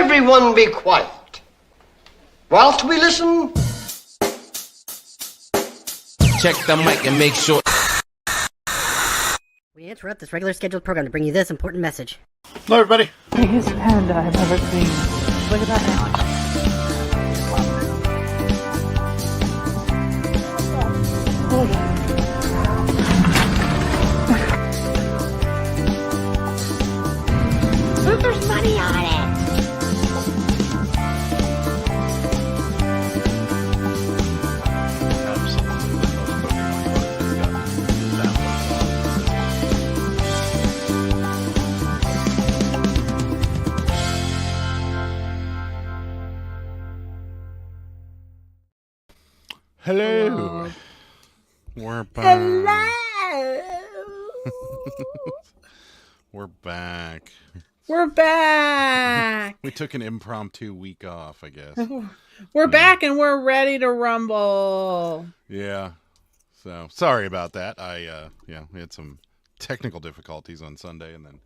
everyone be quiet whilst we listen. Check the mic and make sure. We interrupt this regular scheduled program to bring you this important message. Hello, everybody. Biggest panda I've ever seen. Look at that. Look, there's money on it. Hello. We're back. Hello. We're back. We're back. We took an impromptu week off, I guess. We're back and we're ready to rumble. Yeah. So sorry about that. We had some technical difficulties on Sunday, and then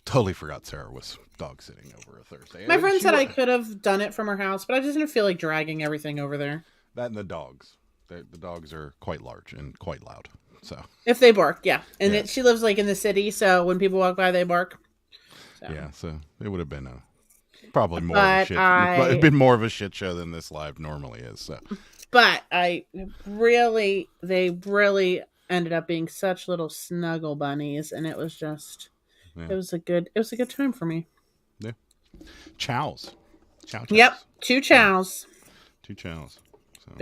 totally forgot Sarah was dog sitting over a Thursday. My friend said I could have done it from her house, but I just didn't feel like dragging everything over there. That and the dogs. The dogs are quite large and quite loud. So if they bark, yeah. And yeah. she lives like in the city, so when people walk by, they bark. So. Yeah, so it would have been probably more of a shit. It'd been more of a shit show than this live normally is. So, but they really ended up being such little snuggle bunnies, and it was just, it was a good time for me. Yeah, chows. Yep, two chows. Two chows. So.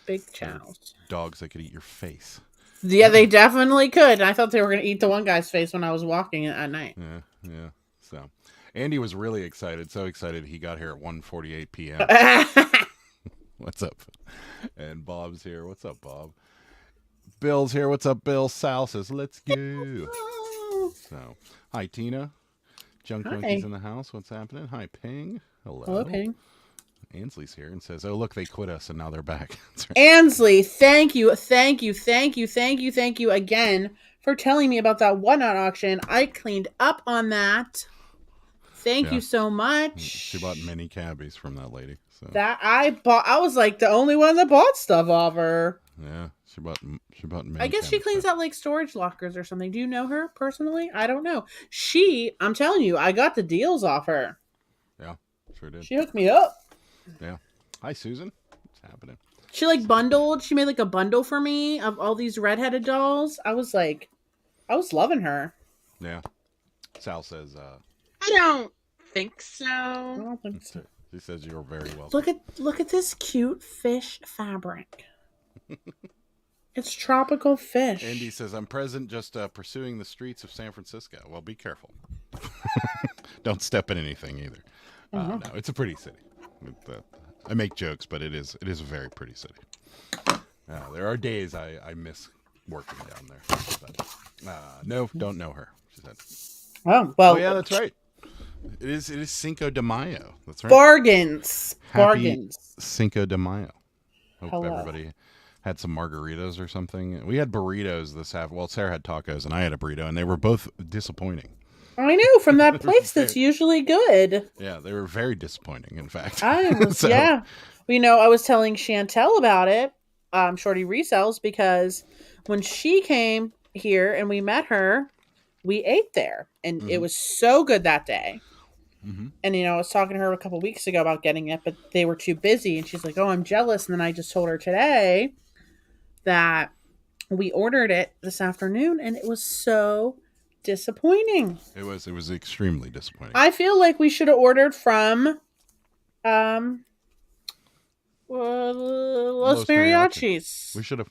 Big chows. Dogs that could eat your face. Yeah, they definitely could. I thought they were going to eat the one guy's face when I was walking at night. Yeah. So, Andy was really excited. So excited he got here at 1:48 p.m. What's up? And Bob's here. What's up, Bob? Bill's here. What's up, Bill? Sal says, let's go. So, hi, Tina. Junk Monkey's in the house. What's happening? Hi, Ping. Hello, Ping. Ansley's here and says, oh, look, they quit us and now they're back. Right. Ansley, thank you again for telling me about that whatnot auction. I cleaned up on that. Thank you so much. She bought many cabbies from that lady. So. That I was like the only one that bought stuff off her. Yeah, she bought many. I guess she cleans out like storage lockers or something. Do you know her personally? I don't know. I'm telling you, I got the deals off her. Yeah, sure did. She hooked me up. Yeah. Hi, Susan. What's happening? She she made like a bundle for me of all these redheaded dolls. I was loving her. Yeah. Sal says, I don't think so. I don't think so. She says you're very welcome. Look at this cute fish fabric. It's tropical fish. Andy says, I'm present just pursuing the streets of San Francisco. Well, be careful. Don't step in anything either. No, it's a pretty city. I make jokes, but it is a very pretty city. There are days I miss working down there. But, no, don't know her. She said. Oh well. Oh yeah, that's right. It is Cinco de Mayo. That's right. Bargains. Happy Cinco de Mayo. Hope Hello. everybody had some margaritas or something. We had burritos this half. Well, Sarah had tacos and I had a burrito, and they were both disappointing. I know, from that place that's usually good. Yeah, they were very disappointing, in fact. Yeah. Well, I was telling Chantel about it, Shorty Resells, because when she came here and we met her, we ate there. And it was so good that day. Mm-hmm. And, I was talking to her a couple weeks ago about getting it, but they were too busy. And she's like, oh, I'm jealous. And then I just told her today that we ordered it this afternoon, and it was so disappointing. It was extremely disappointing. I feel like we should have ordered from Los Mariachis. We should have.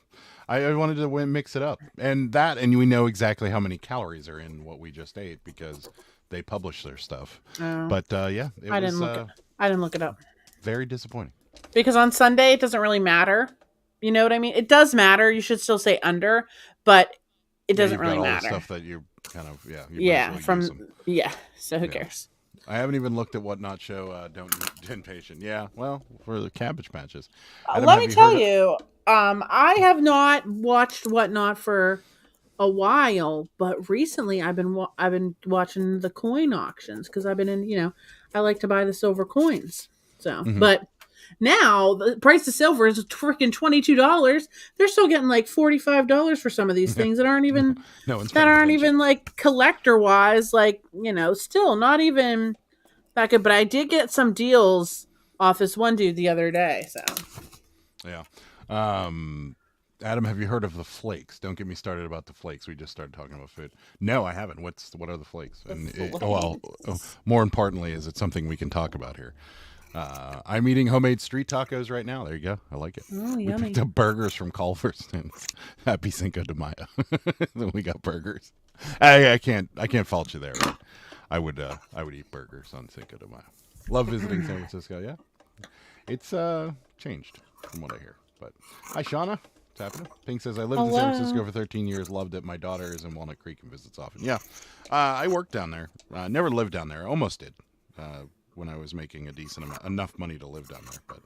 I wanted to mix it up, and we know exactly how many calories are in what we just ate because they publish their stuff. But I didn't look it up. Very disappointing. Because on Sunday it doesn't really matter. You know what I mean? It does matter. You should still say under, but it doesn't really matter. All the stuff that you kind of So who cares? I haven't even looked at Whatnot Show. Don't eat impatient. Yeah, well, for the Cabbage Patches. Let me tell you, I have not watched Whatnot for a while, but recently I've been watching the coin auctions because I've been in, I like to buy the silver coins. So, but now the price of silver is freaking $22. They're still getting like $45 for some of these things that aren't even No one's that paying aren't attention. even like collector wise, like, still not even that good. But I did get some deals off this one dude the other day. So Yeah. Adam, have you heard of the flakes? Don't get me started about the flakes. We just started talking about food. No, I haven't. What are the flakes? More importantly, is it something we can talk about here? I'm eating homemade street tacos right now. There you go. I like it. Oh, we yummy. picked up burgers from Culver's. And happy Cinco de Mayo. Then we got burgers. I can't fault you there. Right? I would eat burgers on Cinco de Mayo. Love visiting San Francisco. Yeah, it's changed from what I hear. But hi, Shauna. What's happening? Pink says, I lived in San Francisco for 13 years. Loved it. My daughter is in Walnut Creek and visits often. Yeah. I worked down there. Never lived down there. Almost did when I was making a decent amount, enough money to live down there. But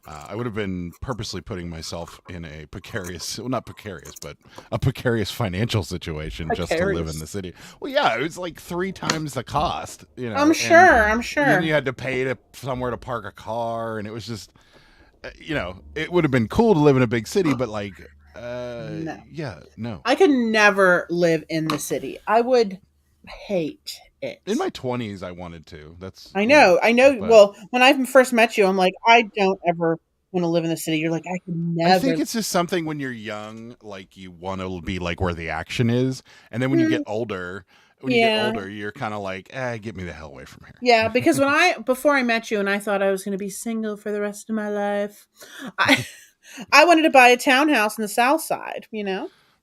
I would have been purposely putting myself in a precarious, well, not precarious, but a precarious financial situation just to live in the city. Well, yeah, it was like 3 times the cost. I'm sure. And then you had to pay somewhere to park a car, and it was just... it would have been cool to live in a big city, but like, no. Yeah, no. I could never live in the city. I would hate it. In my 20s, I wanted to. I know. But Well, when I first met you, I'm like, I don't ever want to live in the city. You're like, I could never. I think it's just something when you're young, like you want to be like where the action is, and then when you get older. When you get older, you're kind of like, get me the hell away from here. Yeah, because before I met you and I thought I was going to be single for the rest of my life, I wanted to buy a townhouse in the South Side,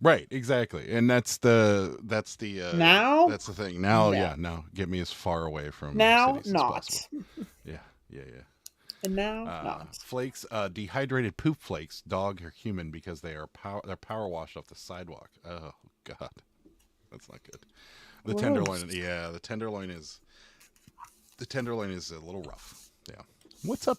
Right, exactly. And that's the now? That's the thing. Now, no. Get me as far away from cities as possible. Yeah. And now, not. Flakes, dehydrated poop flakes, dog or human, because they're power washed off the sidewalk. Oh God, that's not good. The tenderloin, the tenderloin is a little rough. Yeah. What's up,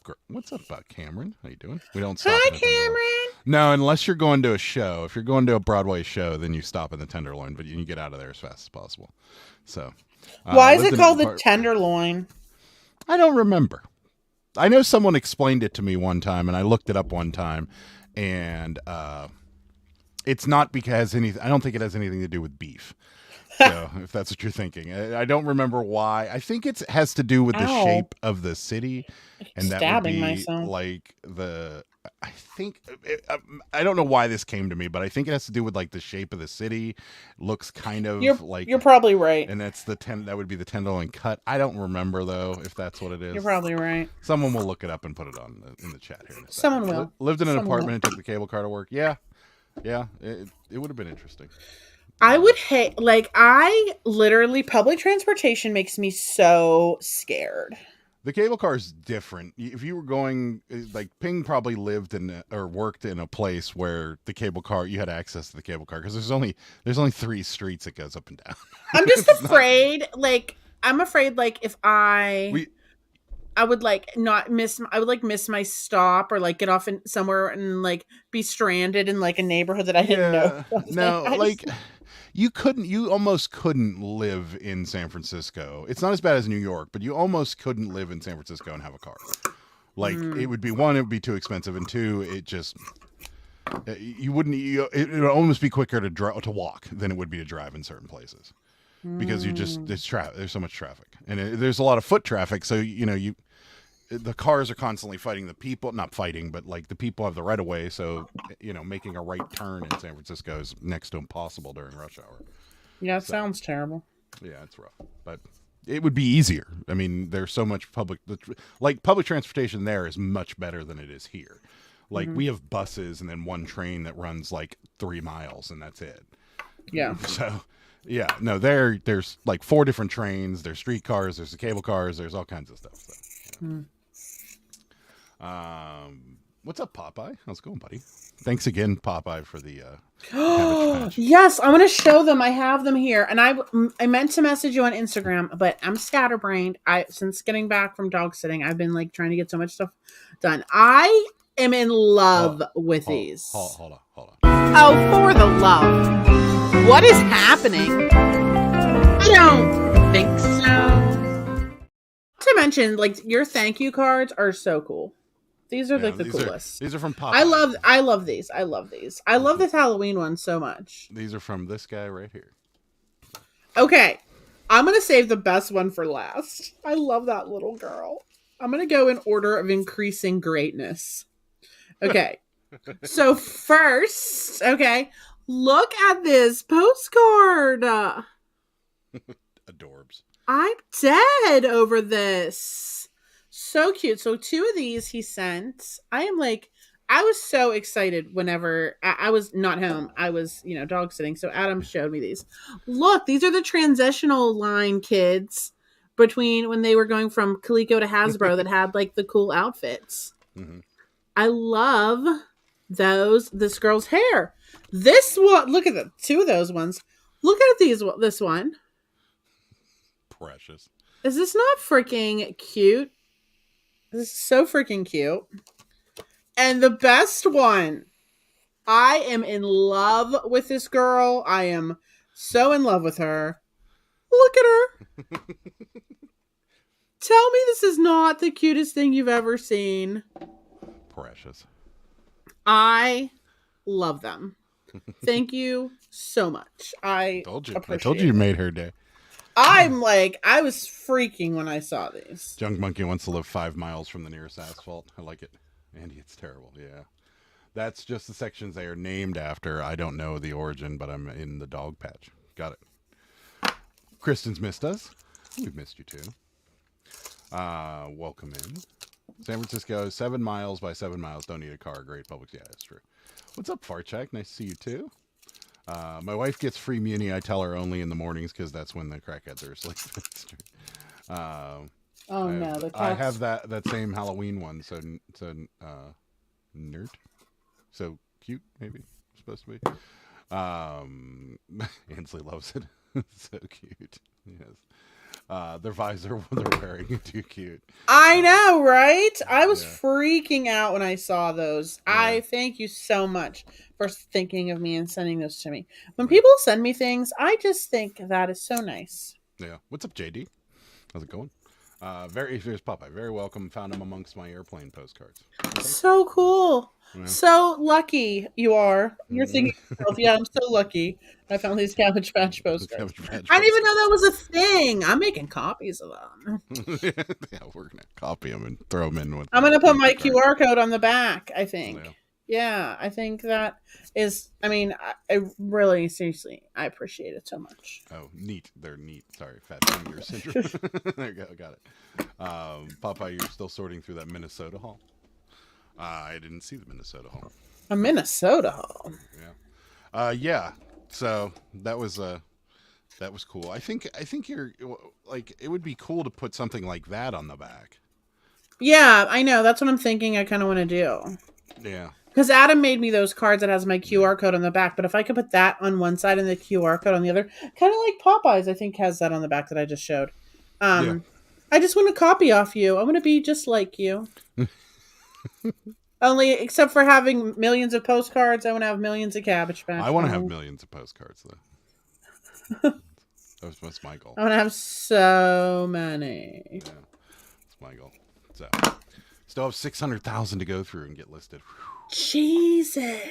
Cameron? How you doing? We don't stop. Hi, Cameron. No, unless you're going to a show. If you're going to a Broadway show, then you stop in the Tenderloin, but you can get out of there as fast as possible. So, why is it called the Tenderloin? I don't remember. I know someone explained it to me one time, and I looked it up one time, and it's not because anything. I don't think it has anything to do with beef. So, if that's what you're thinking, I don't remember why. I think it has to do with the shape of the city, and that would be like the. I think I don't know why this came to me, but I think it has to do with like the shape of the city. Looks kind of like you're probably right, and that's that would be the tenderloin cut. I don't remember though if that's what it is. You're probably right. Someone will look it up and put it on in the chat here. Someone will. Lived in an apartment and took the cable car to work. Yeah, it would have been interesting. I would hate, I literally, public transportation makes me so scared. The cable car is different. If you were going, like Ping probably lived in or worked in a place where the cable car, you had access to the cable car because there's only 3 streets it goes up and down. I'm just afraid, if I would not miss, I would miss my stop or get off in somewhere and be stranded in a neighborhood that I didn't know. No, you almost couldn't live in San Francisco. It's not as bad as New York, but you almost couldn't live in San Francisco and have a car. It would be, 1, it would be too expensive, and 2, it just it would almost be quicker to walk than it would be to drive in certain places because there's so much traffic, and there's a lot of foot traffic. So the cars are constantly fighting the people, not fighting, but the people have the right of way. So, making a right turn in San Francisco is next to impossible during rush hour. Yeah, it sounds terrible. Yeah, it's rough, but it would be easier. I mean, there's so much public transportation there is much better than it is here. We have buses and then one train that runs 3 miles and that's it. Yeah. So, yeah, no, there's 4 different trains. There's streetcars. There's the cable cars. There's all kinds of stuff. So, what's up, Popeye? How's it going, buddy? Thanks again, Popeye, for the cabbage patch. Yes, I want to show them. I have them here, and I meant to message you on Instagram, but I'm scatterbrained. Since getting back from dog sitting, I've been trying to get so much stuff done. I am in love with these. Hold on. Oh, for the love. What is happening? I don't think so. To mention, like, your thank you cards are so cool. These are like the coolest. These are from Popeye. I love these. I love these. I love this Halloween one so much. These are from this guy right here. Okay. I'm going to save the best one for last. I love that little girl. I'm going to go in order of increasing greatness. Okay. So first, okay, look at this postcard. Adorbs. I'm dead over this. So cute. So 2 of these he sent. I was so excited whenever I was not home. I was, dog sitting. So Adam showed me these. Look, these are the transitional line kids between when they were going from Coleco to Hasbro that had like the cool outfits. Mm-hmm. I love this girl's hair. This one, look at the 2 of those ones. Look at this one. Precious. Is this not freaking cute? This is so freaking cute. And the best one. I am in love with this girl. I am so in love with her. Look at her. Tell me this is not the cutest thing you've ever seen. Precious. I love them. Thank you so much. I told you made her day. I was freaking when I saw these. Junk Monkey wants to live 5 miles from the nearest asphalt. I like it. Andy, it's terrible. Yeah. That's just the sections they are named after. I don't know the origin, but I'm in the dog patch. Got it. Kristen's missed us. We've missed you too. Welcome in. San Francisco, 7 miles by 7 miles. Don't need a car. Great Publix. Yeah, that's true. What's up, Farchak? Nice to see you too. My wife gets free Muni. I tell her only in the mornings because that's when the crackheads are asleep. That's true. I have that same Halloween one. So nerd. So cute, maybe supposed to be. Ansley loves it. So cute. Yes. Their visor they're wearing too cute. I know, right? I was freaking out when I saw those. Yeah. I thank you so much for thinking of me and sending those to me. When people send me things, I just think that is so nice. Yeah. What's up, JD? How's it going? Here's Popeye. Very welcome. Found him amongst my airplane postcards. Okay. So cool. Yeah. So lucky you are. You're thinking to yourself, yeah, I'm so lucky. I found these Cabbage Patch postcards. I didn't even know that was a thing. I'm making copies of them. Yeah, we're going to copy them and throw them in. I'm going to put my QR code on the back, I think. Yeah, I think that is, I really, seriously, I appreciate it so much. Oh, neat. They're neat. Sorry, fat finger syndrome. There you go. Got it. Popeye, you're still sorting through that Minnesota haul? I didn't see the Minnesota haul. A Minnesota haul? Yeah. Yeah. So that was cool. I think you're like, it would be cool to put something like that on the back. Yeah, I know. That's what I'm thinking I kind of want to do. Yeah. Because Adam made me those cards that has my QR code on the back. But if I could put that on one side and the QR code on the other, kind of like Popeyes, I think has that on the back that I just showed. I just want to copy off you. I want to be just like you. Only, except for having millions of postcards, I want to have millions of Cabbage Patch. I want to have millions of postcards, though. That's my goal. I want to have so many. Yeah, that's my goal. So, still have 600,000 to go through and get listed. Jesus.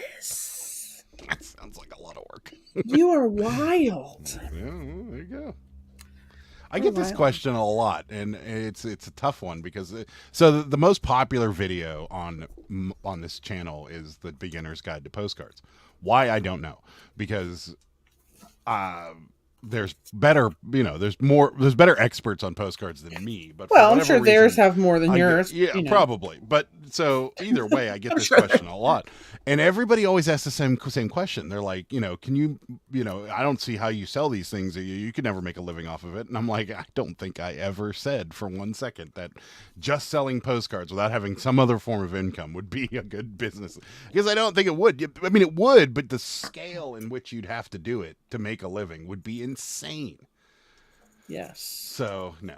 That sounds like a lot of work. You are wild. Yeah, well, there you go. I get this question a lot, and it's a tough one because the most popular video on this channel is the Beginner's Guide to Postcards. Why, I don't know, because there's better, there's better experts on postcards than me. But I'm sure theirs have more than yours. Yeah, probably. But so either way, I get this question a lot, and everybody always asks the same question. They're like, can you, I don't see how you sell these things. You could never make a living off of it. And I'm like, I don't think I ever said for 1 second that just selling postcards without having some other form of income would be a good business, because I don't think it would. I mean, it would, but the scale in which you'd have to do it to make a living would be insane. Yes. So no.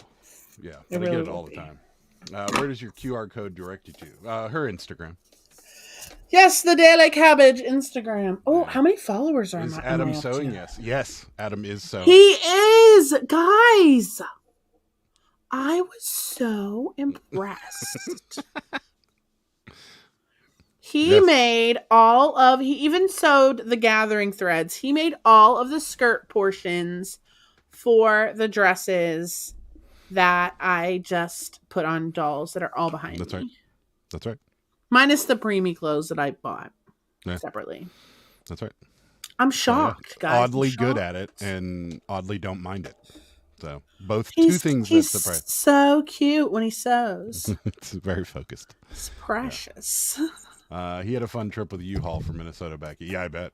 Yeah. But I get it all the time. Where does your QR code direct you to? Her Instagram. Yes, the Daily Cabbage Instagram. Oh, how many followers are Is am I Adam up to? sewing? Yes, Adam is sewing. He is, guys. I was so impressed. He Yes. made he even sewed the gathering threads. He made all of the skirt portions for the dresses that I just put on dolls that are all behind That's me. right. That's right. Minus the preemie clothes that I bought separately. That's right. I'm shocked, guys. I'm Oddly good shocked. at it, and oddly don't mind it. So both He's, two things that he's surprise. so cute when he sews. It's very focused. It's precious. He had a fun trip with a U-Haul from Minnesota back. Yeah, I bet.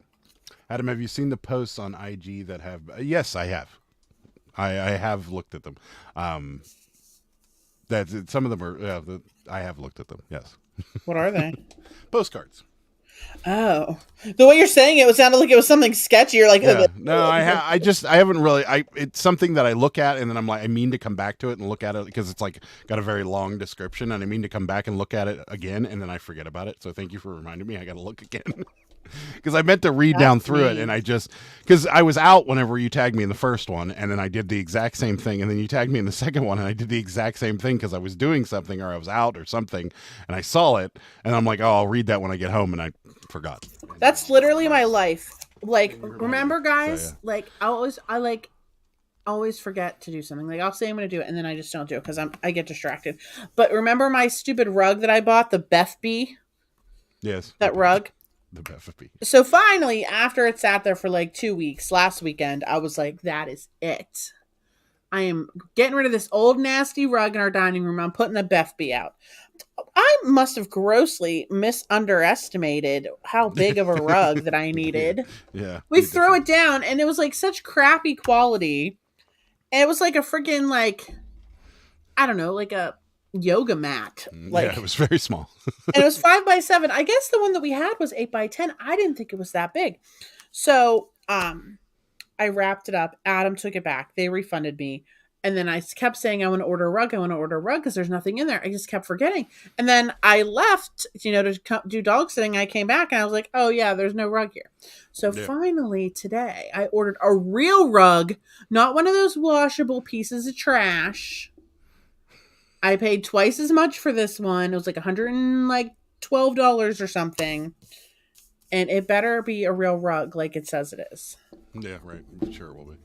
Adam, have you seen the posts on IG that have? Yes, I have. I have looked at them. Some of them are. I have looked at them. Yes. What are they? Postcards. Oh, the way you're saying it sounded like it was something sketchy. You're like, Yeah. No, I haven't really. It's something that I look at and then I'm like, I mean to come back to it and look at it because it's like got a very long description and I mean to come back and look at it again and then I forget about it. So thank you for reminding me. I got to look again because I meant to read down through it and because I was out whenever you tagged me in the first one and then I did the exact same thing and then you tagged me in the second one and I did the exact same thing because I was doing something or I was out or something and I saw it and I'm like, oh, I'll read that when I get home and I forgot. That's literally my life. Like, remember, guys? Like, I always forget to do something. Like, I'll say I'm going to do it, and then I just don't do it because I get distracted. But remember my stupid rug that I bought, the Beth Bee? Yes. That rug? The Beth Bee. So finally, after it sat there for like 2 weeks, last weekend, I was like, that is it. I am getting rid of this old nasty rug in our dining room. I'm putting the Beth Bee out. I must have grossly underestimated how big of a rug that I needed. Yeah. We throw it down and it was like such crappy quality. And it was like a freaking I don't know, like a yoga mat. Yeah, it was very small. And it was 5x7. I guess the one that we had was 8x10. I didn't think it was that big. So I wrapped it up. Adam took it back. They refunded me. And then I kept saying, I want to order a rug. I want to order a rug because there's nothing in there. I just kept forgetting. And then I left, to do dog sitting. I came back and I was like, oh, yeah, there's no rug here. So finally today I ordered a real rug, not one of those washable pieces of trash. I paid twice as much for this one. It was like $112 or something. And it better be a real rug like it says it is. Yeah, right. Sure it will be.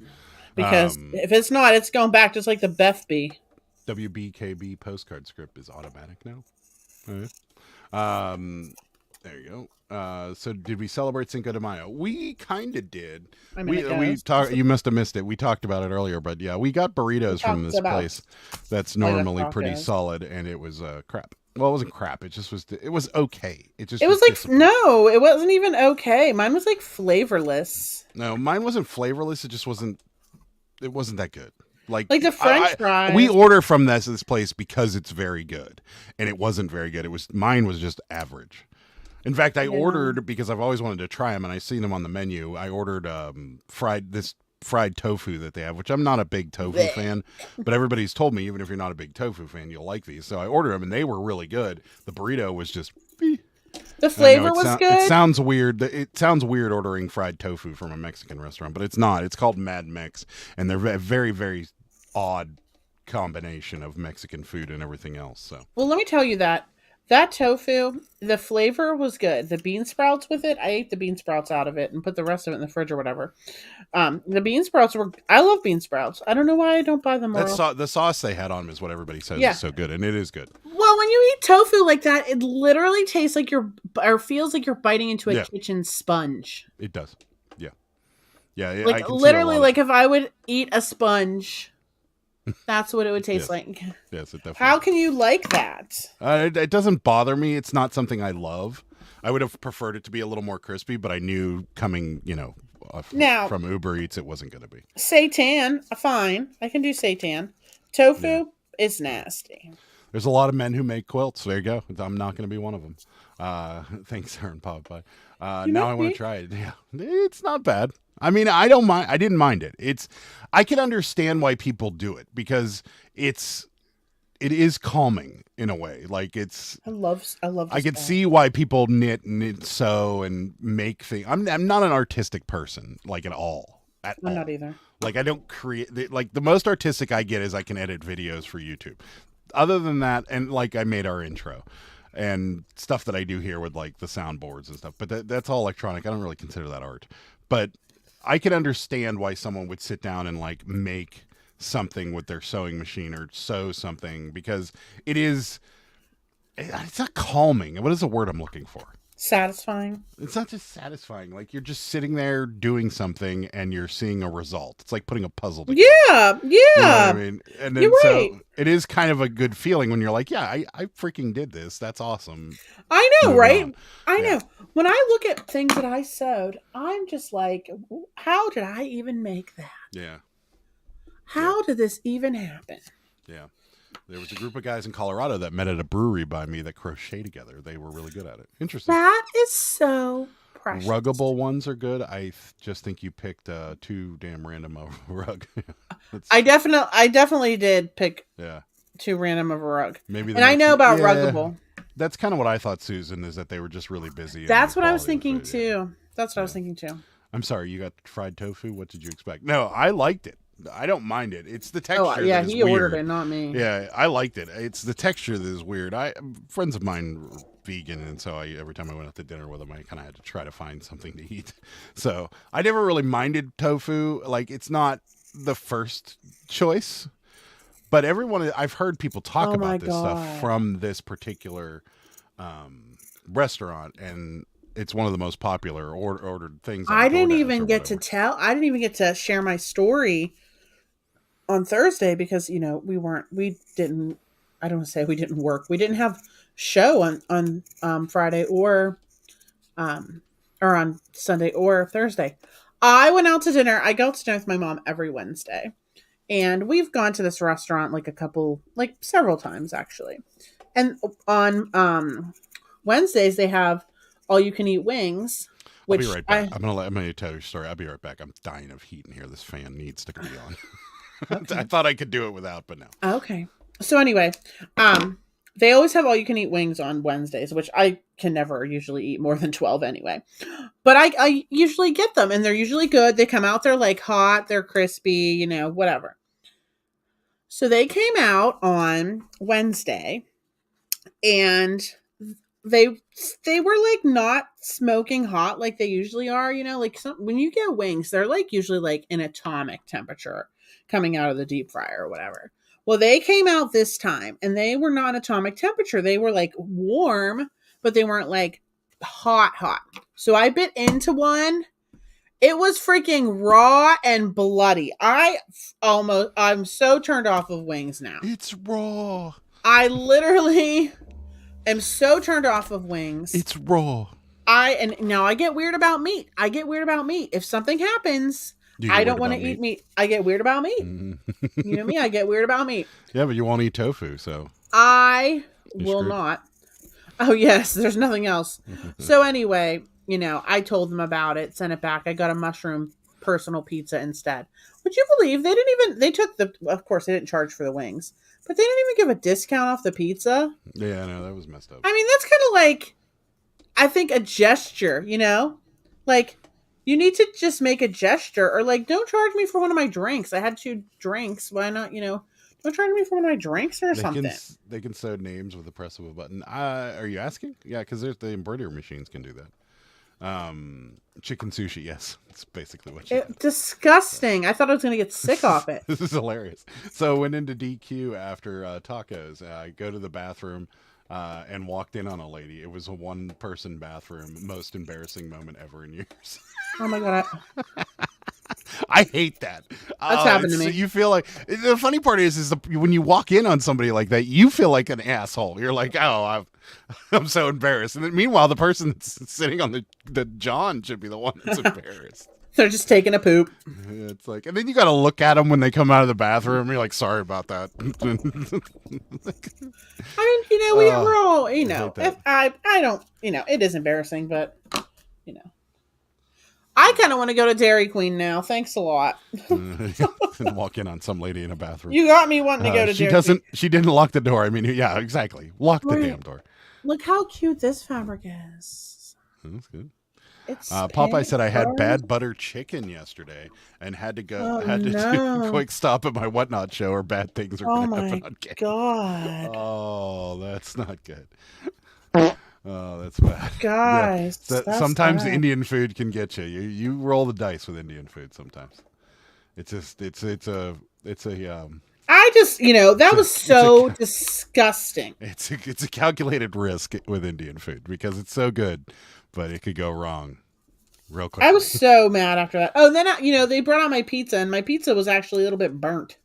Because if it's not, it's going back just like the Beth Bee. WBKB postcard script is automatic now. All right. There you go. So did we celebrate Cinco de Mayo? We kind of did. We talked. You must have missed it. We talked about it earlier, but yeah, we got burritos from this place that's normally pretty solid, and it was crap. Well, it wasn't crap. It just was. It was okay. It was like no, it wasn't even okay. Mine was like flavorless. No, mine wasn't flavorless. It just wasn't. It wasn't that good. Like the French fries. We order from this place because it's very good, and it wasn't very good. Mine was just average. In fact, I ordered because I've always wanted to try them, and I seen them on the menu. I ordered fried tofu that they have, which I'm not a big tofu fan, but everybody's told me even if you're not a big tofu fan, you'll like these. So I ordered them, and they were really good. The burrito was just. The flavor was good. It sounds weird. It sounds weird ordering fried tofu from a Mexican restaurant, but it's not. It's called Mad Mex, and they're a very, very odd combination of Mexican food and everything else. So, well, let me tell you that tofu, the flavor was good. The bean sprouts with it, I ate the bean sprouts out of it and put the rest of it in the fridge or whatever. The bean sprouts I love bean sprouts. I don't know why I don't buy them more. The sauce they had on them is what everybody says is so good, and it is good. Well, when you eat tofu like that, it literally tastes like or feels like you're biting into a kitchen sponge. It does. Yeah. Yeah. Like literally, like if I would eat a sponge, that's what it would taste like. Yes, it definitely. How can you like that? It doesn't bother me. It's not something I love. I would have preferred it to be a little more crispy, but I knew coming, from Uber Eats, it wasn't going to be. Seitan, fine. I can do seitan. Tofu is nasty. There's a lot of men who make quilts. There you go. I'm not going to be one of them. Thanks, Aaron Popeye. Now I want to try it. Yeah, it's not bad. I mean, I don't mind. I didn't mind it. I can understand why people do it because it's it is calming in a way. Like I love. I this could ball. see why people knit and sew and make things. I'm not an artistic person, like at all. At I'm all. not either. Like I don't create. Like the most artistic I get is I can edit videos for YouTube. Other than that, and like I made our intro and stuff that I do here with like the soundboards and stuff. But that's all electronic. I don't really consider that art. But I can understand why someone would sit down and like make something with their sewing machine or sew something, because it's not calming. What is the word I'm looking for? Satisfying. It's not just satisfying. Like you're just sitting there doing something and you're seeing a result. It's like putting a puzzle together. Yeah. You know what I mean? And then You're right. so it is kind of a good feeling when you're like, yeah, I freaking did this. That's awesome. I know, Moving right? on. I Yeah. know. When I look at things that I sewed, I'm just like, how did I even make that? Yeah. How did this even happen? Yeah. There was a group of guys in Colorado that met at a brewery by me that crochet together. They were really good at it. Interesting. That is so precious. Ruggable ones are good. Just think you picked too damn random of a rug. I definitely did pick Yeah. too random of a rug. Maybe. And I know about Ruggable. That's kind of what I thought, Susan, is that they were just really busy. That's and what I was quality of thinking food, yeah. too. That's what I was thinking too. I'm sorry, you got fried tofu? What did you expect? No, I liked it. I don't mind it. It's the texture. Oh yeah, that is he weird. ordered it, not me. Yeah, I liked it. It's the texture that is weird. Friends of mine were vegan, and so every time I went out to dinner with them, I kind of had to try to find something to eat. So I never really minded tofu. Like it's not the first choice, but I've heard people talk Oh my about this stuff God. from this particular restaurant, and it's one of the most popular ordered things. on I didn't DoorDash even or get to whatever. I didn't even get to share my story on Thursday because we didn't I don't want to say we didn't work. We didn't have show on Friday or on Sunday or Thursday. I went out to dinner. I go out to dinner with my mom every Wednesday. And we've gone to this restaurant several times actually. And on Wednesdays they have all you can eat wings. I'll be right back. I'm gonna tell you a story. I'll be right back. I'm dying of heat in here. This fan needs to be on. Okay. I thought I could do it without, but no. Okay. So anyway, they always have all you can eat wings on Wednesdays, which I can never usually eat more than 12 anyway. But I usually get them and they're usually good. They come out, they're like hot, they're crispy, whatever. So they came out on Wednesday and they were like not smoking hot like they usually are, when you get wings, they're like usually like an atomic temperature coming out of the deep fryer or whatever. Well, they came out this time and they were not atomic temperature. They were like warm, but they weren't like hot. So I bit into one. It was freaking raw and bloody. I'm so turned off of wings now. It's raw. I literally am so turned off of wings. It's raw. And now I get weird about meat. If something happens, I don't want to eat meat. I get weird about meat. You know me, I get weird about meat. Yeah, but you won't eat tofu, so. I You're will screwed. not. Oh, yes, there's nothing else. So anyway, I told them about it, sent it back. I got a mushroom personal pizza instead. Would you believe of course they didn't charge for the wings, but they didn't even give a discount off the pizza. Yeah, no, that was messed up. I mean, that's kind of like, I think a gesture, like you need to just make a gesture or like, don't charge me for one of my drinks. I had 2 drinks. Why not, don't charge me for one of my drinks or something. They can sew names with the press of a button. Are you asking? Yeah, because the embroidery machines can do that. Chicken sushi, yes. It's basically what you disgusting. I thought I was going to get sick off it. This is hilarious. So I went into DQ after tacos. I go to the bathroom and walked in on a lady. It was a 1-person bathroom. Most embarrassing moment ever in years. Oh my God. I hate that. That's happened to me. You feel like the funny part is when you walk in on somebody like that, you feel like an asshole. You're like, oh, I'm so embarrassed. And then, meanwhile, the person that's sitting on the John should be the one that's embarrassed. They're just taking a poop. It's like, and then you got to look at them when they come out of the bathroom. You're like, sorry about that. I mean, we're all, hate that. if I don't, it is embarrassing, but, I kind of want to go to Dairy Queen now. Thanks a lot. And walk in on some lady in a bathroom. You got me wanting to go to Dairy Queen. She didn't lock the door. I mean, yeah, exactly. Lock the Right. damn door. Look how cute this fabric is. That's good. It's Popeye said I had pink, bad butter chicken yesterday and had to go. Oh, had to do no. a quick stop at my Whatnot show, or bad things are Oh going to my happen on camera. god. Oh, that's not good. Oh, that's bad. Guys, that's sometimes bad. Indian food can get you. You roll the dice with Indian food sometimes. It's just it's a I just, that was so disgusting. it's a calculated risk with Indian food because it's so good, but it could go wrong real quick. I was so mad after that. Oh, and then, they brought out my pizza, and my pizza was actually a little bit burnt.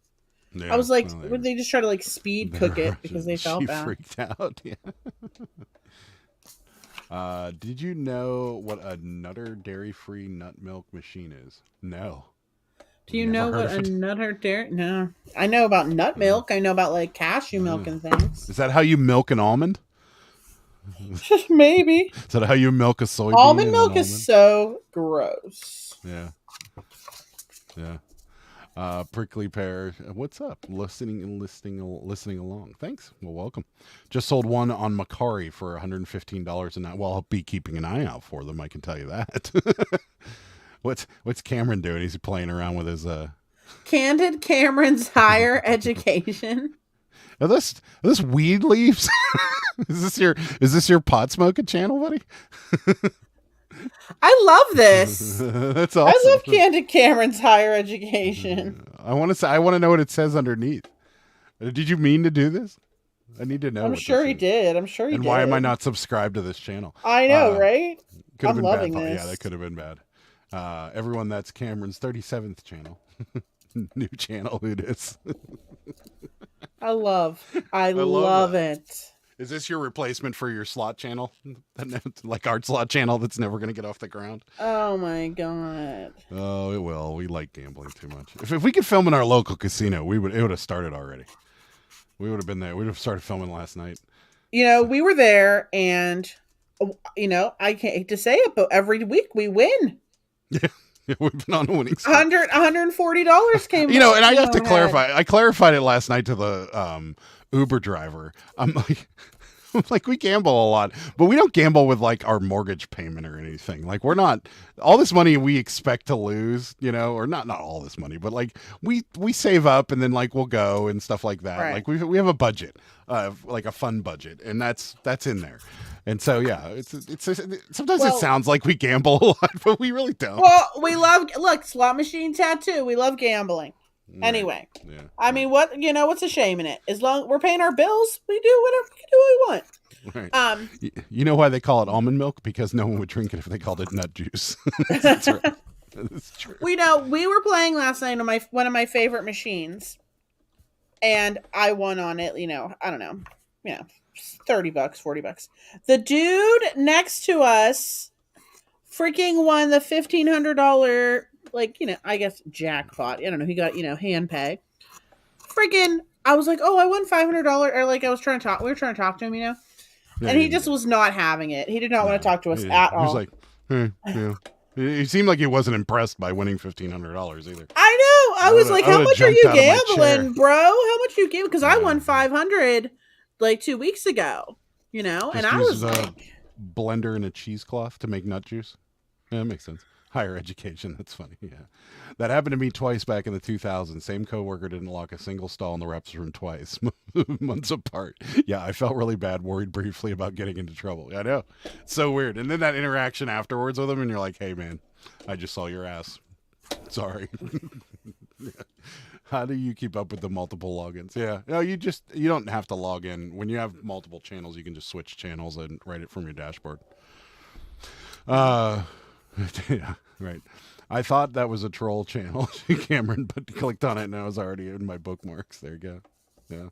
Yeah, I was like, well, would they just try to like speed cook it because they felt she bad? freaked out. Yeah. Did you know what a Nutter dairy-free nut milk machine is? No. Do you Never know heard what of a it. Nutter dairy? No, I know about nut milk. I know about like cashew milk and things. Is that how you milk an almond? Maybe Is that how you milk a soybean? almond and milk an is so gross. almond? Yeah. Prickly pear. What's up? Listening along. Thanks. Well, welcome. Just sold one on Macari for $115 a night. Well, I'll be keeping an eye out for them. I can tell you that. What's Cameron doing? He's playing around with his Candid Cameron's higher education. Are this weed leaves? Is this your pot smoking channel, buddy? I love this. That's awesome. I love Candid Cameron's higher education. I want to know what it says underneath. Did you mean to do this? I need to know. I'm what sure this he is. did. I'm sure he And did. why am I not subscribed to this channel? I know, right? Could have I'm been loving bad. this. Yeah, that could have been bad. Everyone, that's Cameron's 37th channel. New channel it is. I love love it. Is this your replacement for your slot channel? Like our slot channel that's never going to get off the ground? Oh my god. Oh, it will. We like gambling too much. If we could film in our local casino, it would have started already. We would have been there. We would have started filming last night. We were there, and I hate to say it, but every week we win. Yeah, we've been on a winning streak. $140 came. And I have to clarify. I clarified it last night to the Uber driver. I'm like, we gamble a lot, but we don't gamble with like our mortgage payment or anything. Like, we're not all this money we expect to lose, or not all this money, but like we save up and then like we'll go and stuff like that. Right. Like we have a budget, like a fun budget, and that's in there. And so yeah, it's sometimes it sounds like we gamble a lot, but we really don't. Well, we love slot machine tattoo. We love gambling. Right. Anyway, Yeah. I mean, what's a shame in it? As long we're paying our bills, we do whatever we want. Right. You know why they call it almond milk? Because no one would drink it if they called it nut juice. That's right. That's true. We were playing last night on one of my favorite machines, and I won on it. I don't know, $30, $40. The dude next to us freaking won the $1,500, I guess jackpot. I don't know. He got, hand pay. Freaking, I was like, oh, I won $500, or like I was trying to talk. We were trying to talk to him, Yeah, and he just was not having it. He did not want to talk to us at all. He was like, yeah. He seemed like he wasn't impressed by winning $1,500 either. I know. I was like, how much are you jumped out of my chair. gambling, bro? How much you gambling? Because I won $500 like 2 weeks ago, and I was like, blender and a cheesecloth to make nut juice. Yeah, that makes sense. Higher education. That's funny. Yeah. That happened to me twice back in the 2000s. Same coworker didn't lock a single stall in the reps room twice, months apart. Yeah, I felt really bad, worried briefly about getting into trouble. I know. It's so weird. And then that interaction afterwards with him, and you're like, hey, man, I just saw your ass. Sorry. Yeah. How do you keep up with the multiple logins? Yeah. No, you don't have to log in. When you have multiple channels, you can just switch channels and write it from your dashboard. Yeah, right. I thought that was a troll channel, Cameron, but clicked on it and I was already in my bookmarks. There you go. Yeah.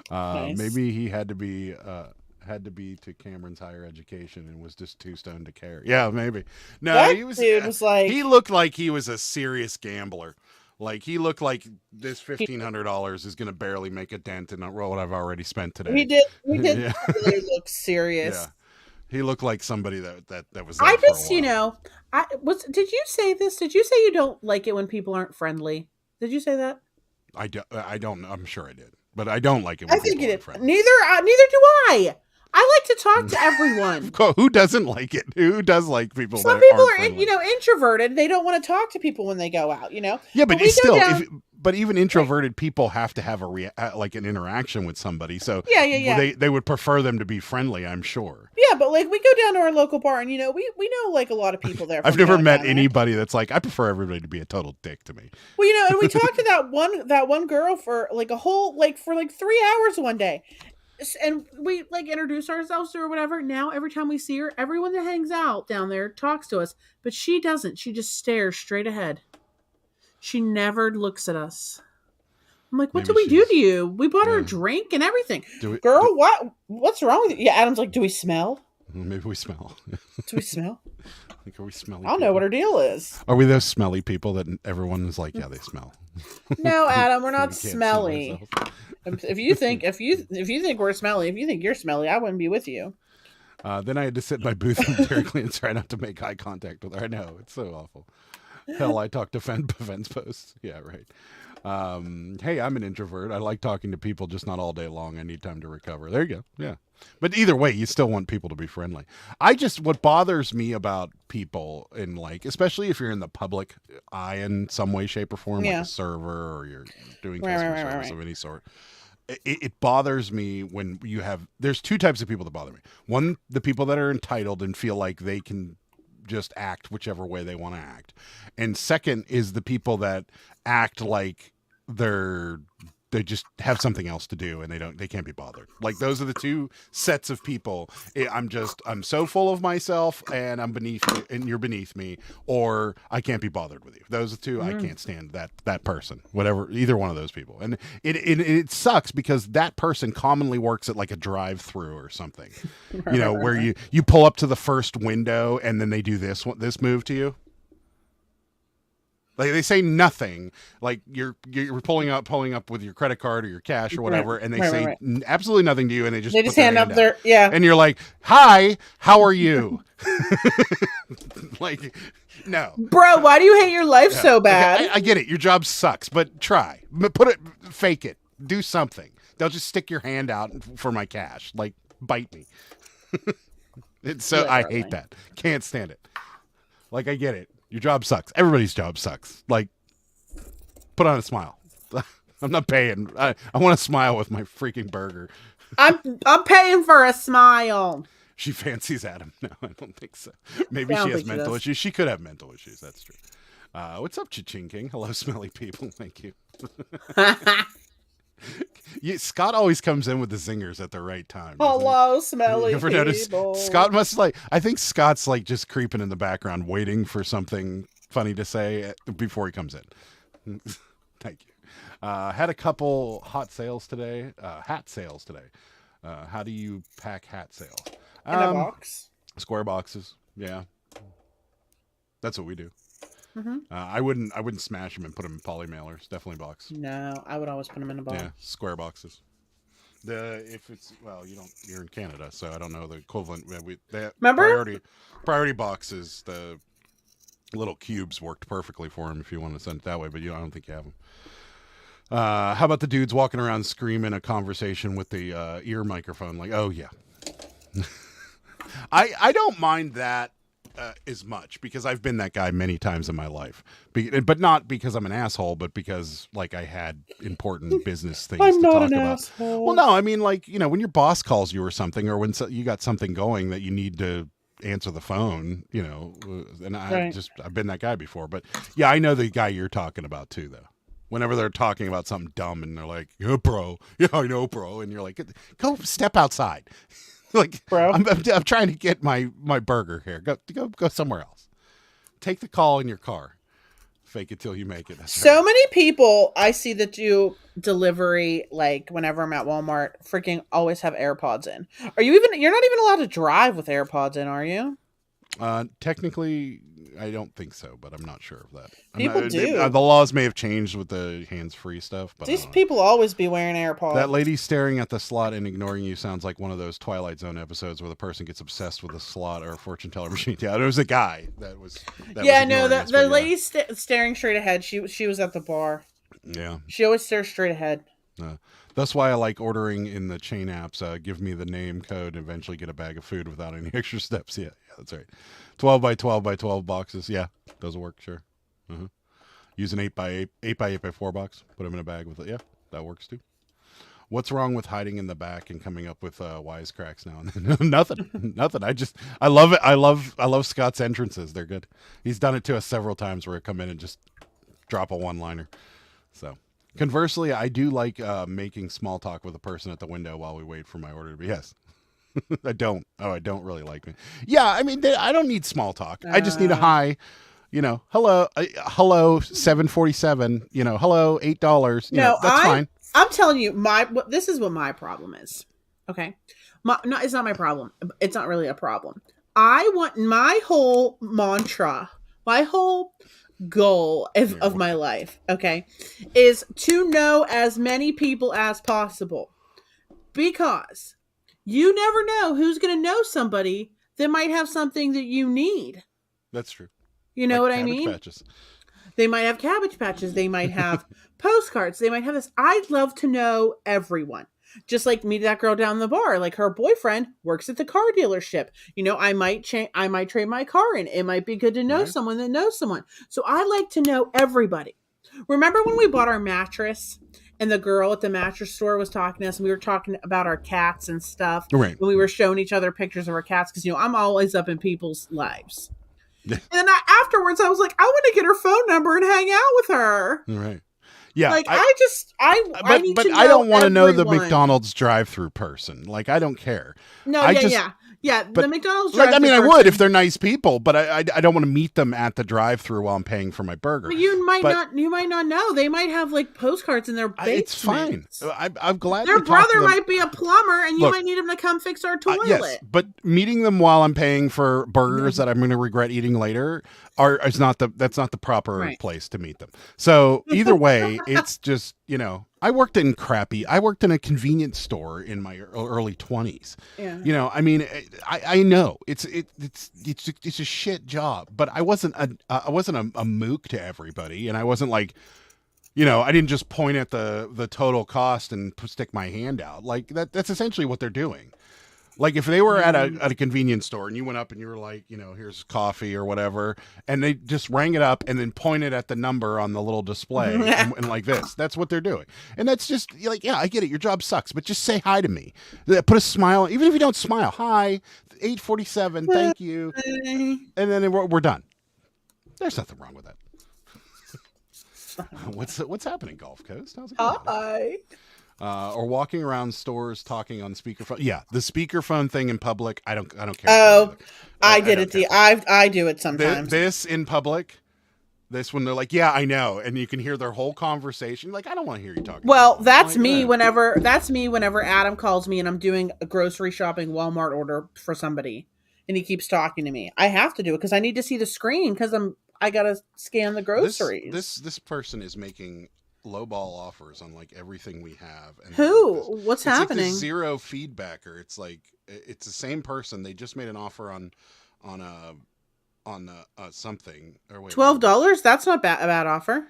Nice. Maybe he had to be to Cameron's higher education and was just too stoned to care. Yeah, maybe. No, that he was. Dude was like, he looked like he was a serious gambler. Like he looked like this $1,500 is going to barely make a dent in what I've already spent today. He did Yeah. really look serious. Yeah. He looked like somebody that was there I for a just, while. did you say this? Did you say you don't like it when people aren't friendly? Did you say that? I don't. I'm sure I did, but I don't like it. I When think people you aren't did. friendly. Neither do I. I like to talk to everyone. Who doesn't like it? Who does like people Some that people aren't are, friendly? introverted. They don't want to talk to people when they go out. Yeah, but we it's go still. down. But even introverted people have to have like an interaction with somebody. So Yeah. they would prefer them to be friendly. I'm sure. Yeah, but like we go down to our local bar, and we know like a lot of people there. I've from never met down there. anybody that's like, I prefer everybody to be a total dick to me. Well, and we talked to that one girl for like a whole for 3 hours one day, and we like introduced ourselves to her or whatever. Now every time we see her, everyone that hangs out down there talks to us, but she doesn't. She just stares straight ahead. She never looks at us. I'm like, what Maybe do we do she's- to you? We bought her a yeah. drink and everything. Girl, What's wrong with you? Yeah, Adam's like, do we smell? maybe we smell. Do we smell? Like, are we smelly? I don't know what her deal is. Are we those smelly people that everyone is like, yeah, they smell? No, Adam, we're We not can't see smelly. ourselves. If you think we're smelly, if you think you're smelly, I wouldn't be with you. Then I had to sit in my booth and directly and try not to make eye contact with her. I know, it's so awful. Hell, I talk to fence posts. Yeah, right. Hey, I'm an introvert. I like talking to people, just not all day long. I need time to recover. There you go. Yeah. But either way, you still want people to be friendly. What bothers me about people in especially if you're in the public eye in some way, shape, or form, like a server or you're doing customer service of any sort. It bothers me when there's two types of people that bother me. One, the people that are entitled and feel like they can just act whichever way they want to act. And second is the people that act like they just have something else to do and they can't be bothered. Like those are the two sets of people. I'm so full of myself and I'm beneath you and you're beneath me, or I can't be bothered with you. Those are the two. I can't stand that person, whatever, either one of those people. And it sucks because that person commonly works at like a drive-through or something, where you pull up to the first window and then they do this move to you. Like they say nothing, like you're pulling up with your credit card or your cash or whatever, and they say absolutely nothing to you, and they just hand up their and you're like, "Hi, how are you?" Like, no, bro, why do you hate your life so bad? Okay, I get it, your job sucks, but try, fake it, do something. They'll just stick your hand out for my cash, like bite me. I hate that, can't stand it. Like I get it. Your job sucks. Everybody's job sucks. Like, put on a smile. I'm not paying. I want to smile with my freaking burger. I'm paying for a smile. She fancies Adam. No, I don't think so. Maybe she has mental issues. She could have mental issues. That's true. What's up, Cha-Ching King? Hello, smelly people. Thank you. Scott always comes in with the zingers at the right time. Hello, smelly people. You ever notice Scott must I think Scott's like just creeping in the background, waiting for something funny to say before he comes in. Thank you. Had a couple hat sales today. How do you pack hat sales? In a box. Square boxes. Yeah, that's what we do. Mm-hmm. I wouldn't smash them and put them in poly mailers. Definitely box. No, I would always put them in a box. Yeah, square boxes. You're in Canada, so I don't know the equivalent. Remember? Priority boxes. The little cubes worked perfectly for them if you want to send it that way, but I don't think you have them. How about the dudes walking around screaming a conversation with the ear microphone? Like, oh yeah. I don't mind that as much because I've been that guy many times in my life, but not because I'm an asshole, but because like I had important business things to talk about. Asshole. Well, no, I mean like when your boss calls you or something, or when you got something going that you need to answer the phone, and I've been that guy before, but yeah, I know the guy you're talking about too, though. Whenever they're talking about something dumb and they're like, "Yeah, bro, yeah, I know, bro," and you're like, "Go step outside." Like, bro, I'm trying to get my burger here. Go somewhere else. Take the call in your car. Fake it till you make it. That's so right. many people I see that do delivery, like whenever I'm at Walmart, freaking always have AirPods in. You're not even allowed to drive with AirPods in, are you? Technically, I don't think so, but I'm not sure of that. People do. The laws may have changed with the hands-free stuff, but These people always be wearing AirPods. That lady staring at the slot and ignoring you sounds like one of those Twilight Zone episodes where the person gets obsessed with a slot or a fortune teller machine. Yeah, it was a guy that was. The lady staring straight ahead. She was at the bar. Yeah. She always stares straight ahead. That's why I like ordering in the chain apps. Give me the name, code, and eventually get a bag of food without any extra steps. Yeah, that's right. 12 by 12 by 12 boxes. Yeah, those will work. Sure. Use an 8 by 8 by 4 box. Put them in a bag with it. Yeah, that works too. What's wrong with hiding in the back and coming up with wisecracks now and then? Nothing. I love it. I love Scott's entrances. They're good. He's done it to us several times where I come in and just drop a one-liner. So. Conversely, I do like making small talk with a person at the window while we wait for my order to be. Yes. I don't. Oh, I don't really like me. Yeah, I mean, I don't need small talk. I just need a hi. Hello, 747. Hello, $8. That's fine. I'm telling you, this is what my problem is. Okay, no, it's not my problem. It's not really a problem. I want my whole mantra, my whole goal of my life, okay, is to know as many people as possible, because you never know who's going to know somebody that might have something that you need. That's true. You know what I mean? Patches. They might have cabbage patches. They might have postcards. They might have this. I'd love to know everyone. Just like meet that girl down the bar. Like her boyfriend works at the car dealership. I might trade my car in. It might be good to know someone that knows someone. So I like to know everybody. Remember when we bought our mattress and the girl at the mattress store was talking to us and we were talking about our cats and stuff. Right. And we were showing each other pictures of our cats because, I'm always up in people's lives. And then afterwards I was like, I want to get her phone number and hang out with her. Right. Yeah, like I need to know I don't want to know the everyone. McDonald's drive-through person. Like I don't care. No, but the McDonald's. Like I mean, I would if they're nice people, but I don't want to meet them at the drive-through while I'm paying for my burger. But you might not know. They might have like postcards in their basement. It's fine. I'm glad their brother might be a plumber, and you might need him to come fix our toilet. Yes, but meeting them while I'm paying for burgers that I'm going to regret eating later that's not the proper place to meet them. So either way, it's just I worked in a convenience store in my early 20s. Yeah. I mean, I know it's a shit job, but I wasn't a mook to everybody, and I wasn't like, I didn't just point at the total cost and stick my hand out. Like that's essentially what they're doing. Like if they were at a convenience store and you went up and you were like, here's coffee or whatever, and they just rang it up and then pointed at the number on the little display and like this, that's what they're doing. And that's just like, yeah, I get it. Your job sucks, but just say hi to me. Put a smile, even if you don't smile. Hi, 847. Thank you. And then we're done. There's nothing wrong with that. What's happening, Gulf Coast? How's it going? Hi. Or walking around stores talking on speakerphone. Yeah, the speakerphone thing in public. I don't care. Oh, I did it. I do it sometimes. This in public. This when they're like, yeah, I know, and you can hear their whole conversation. Like, I don't want to hear you talking. Well, that's me. Whenever Adam calls me and I'm doing a grocery shopping Walmart order for somebody, and he keeps talking to me, I have to do it because I need to see the screen because I gotta scan the groceries. This person is making lowball offers on like everything we have. And what's happening? Like zero feedbacker. It's like it's the same person. They just made an offer on something. Or wait, $12. That's not a bad offer.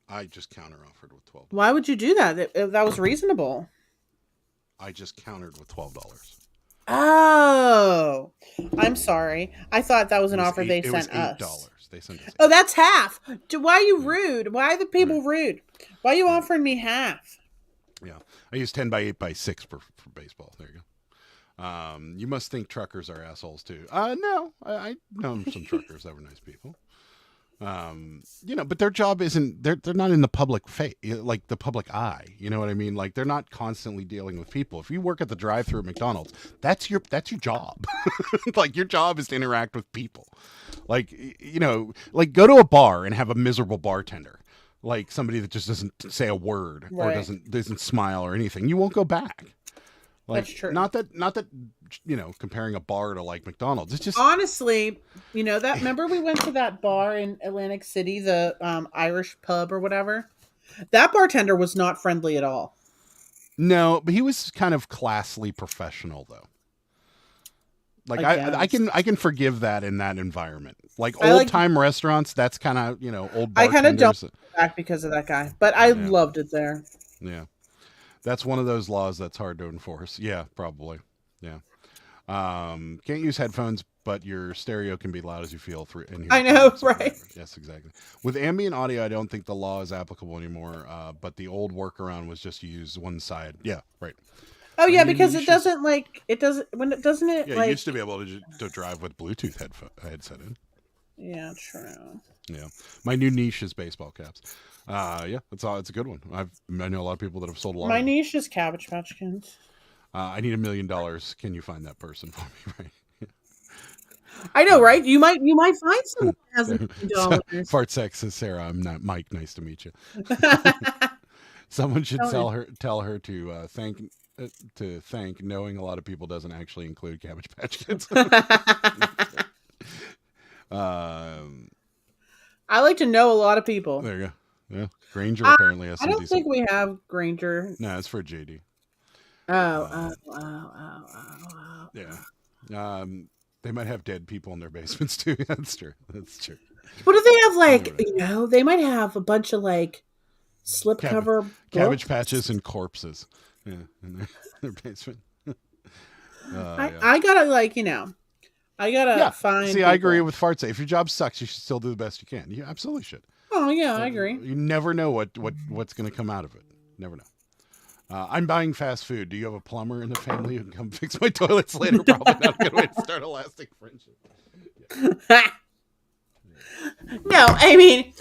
I just counter offered with $12. Why would you do that? That was reasonable. I just countered with $12. Oh, I'm sorry. I thought that was an offer they sent us. $8. They sent us. Oh, that's half. Why are you rude? Why are the people rude? Why are you offering me half? Yeah, I use 10 by 8 by 6 for baseball. There you go. You must think truckers are assholes too. No, I know some truckers that were nice people. But their job isn't. They're not in the public like the public eye. You know what I mean? Like they're not constantly dealing with people. If you work at the drive-thru at McDonald's, that's your job. Like your job is to interact with people. Like like go to a bar and have a miserable bartender, like somebody that just doesn't say a word or doesn't smile or anything. You won't go back. Like, That's true. Not that comparing a bar to like McDonald's. It's just Honestly, that. Remember we went to that bar in Atlantic City, the Irish pub or whatever. That bartender was not friendly at all. no, but he was kind of classily professional though. Like I can forgive that in that environment. Like old time restaurants, that's kind of old. I kind of don't bartenders. back because of that guy, but I loved it there. Yeah, that's one of those laws that's hard to enforce. Yeah, probably. Yeah. Can't use headphones, but your stereo can be loud as you feel through in here. I know, right? Yes, exactly. With ambient audio, I don't think the law is applicable anymore. But the old workaround was just to use one side. Yeah, right. Oh yeah, because it doesn't it you used to be able to drive with Bluetooth headset in. Yeah, true. Yeah, my new niche is baseball caps. Yeah, it's a good one. I know a lot of people that have sold a lot. My niche is Cabbage Patch Kids. I need $1 million. Can you find that person for me? Right. I know, right? You might find someone who has $1 million. Fart sex says Sarah. I'm not Mike. Nice to meet you. Someone should tell her to thank. Knowing a lot of people doesn't actually include Cabbage Patch Kids. I like to know a lot of people. There you go. Yeah, Granger apparently has. I don't think we have Granger. No, it's for JD. Oh. Yeah. They might have dead people in their basements too. That's true. That's true. What do they have? Like, they might have a bunch of like slipcover cabbage patches and corpses. Yeah, in their basement. I gotta I gotta find. See, people. I agree with Fartsa. If your job sucks, you should still do the best you can. You absolutely should. Oh yeah, I agree. You never know what's going to come out of it. Never know. I'm buying fast food. Do you have a plumber in the family who can come fix my toilets later? Probably not a good way to start a lasting friendship. Yeah. No, I mean,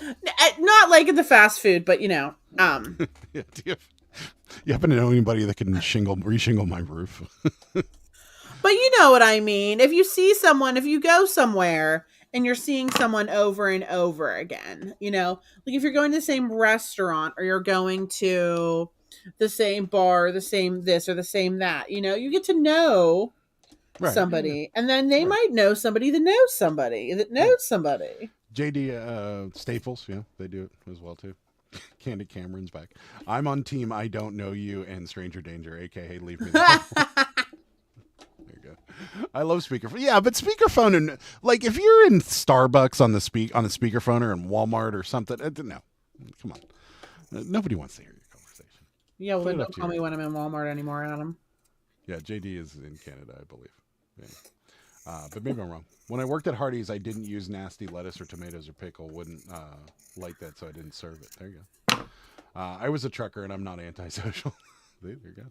not like in the fast food, but Yeah, do you happen to know anybody that can reshingle my roof? But you know what I mean. If you go somewhere and you're seeing someone over and over again, like if you're going to the same restaurant or you're going to the same bar, the same this or the same that, you get to know somebody, and then they might know somebody that knows somebody that knows somebody. JD Staples, they do it as well too. Candid Cameron's back. I'm on team I don't know you and Stranger Danger, aka leave me alone. There you go. I love speakerphone. Yeah, but speakerphone and like if you're in Starbucks on the speakerphone or in Walmart or something, no, come on, nobody wants to hear your conversation. Yeah, well, then don't call me when I'm in Walmart anymore, Adam. Yeah, JD is in Canada, I believe. Yeah. But maybe I'm wrong. When I worked at Hardee's, I didn't use nasty lettuce or tomatoes or pickle. Wouldn't like that, so I didn't serve it. There you go. I was a trucker, and I'm not antisocial. There you go.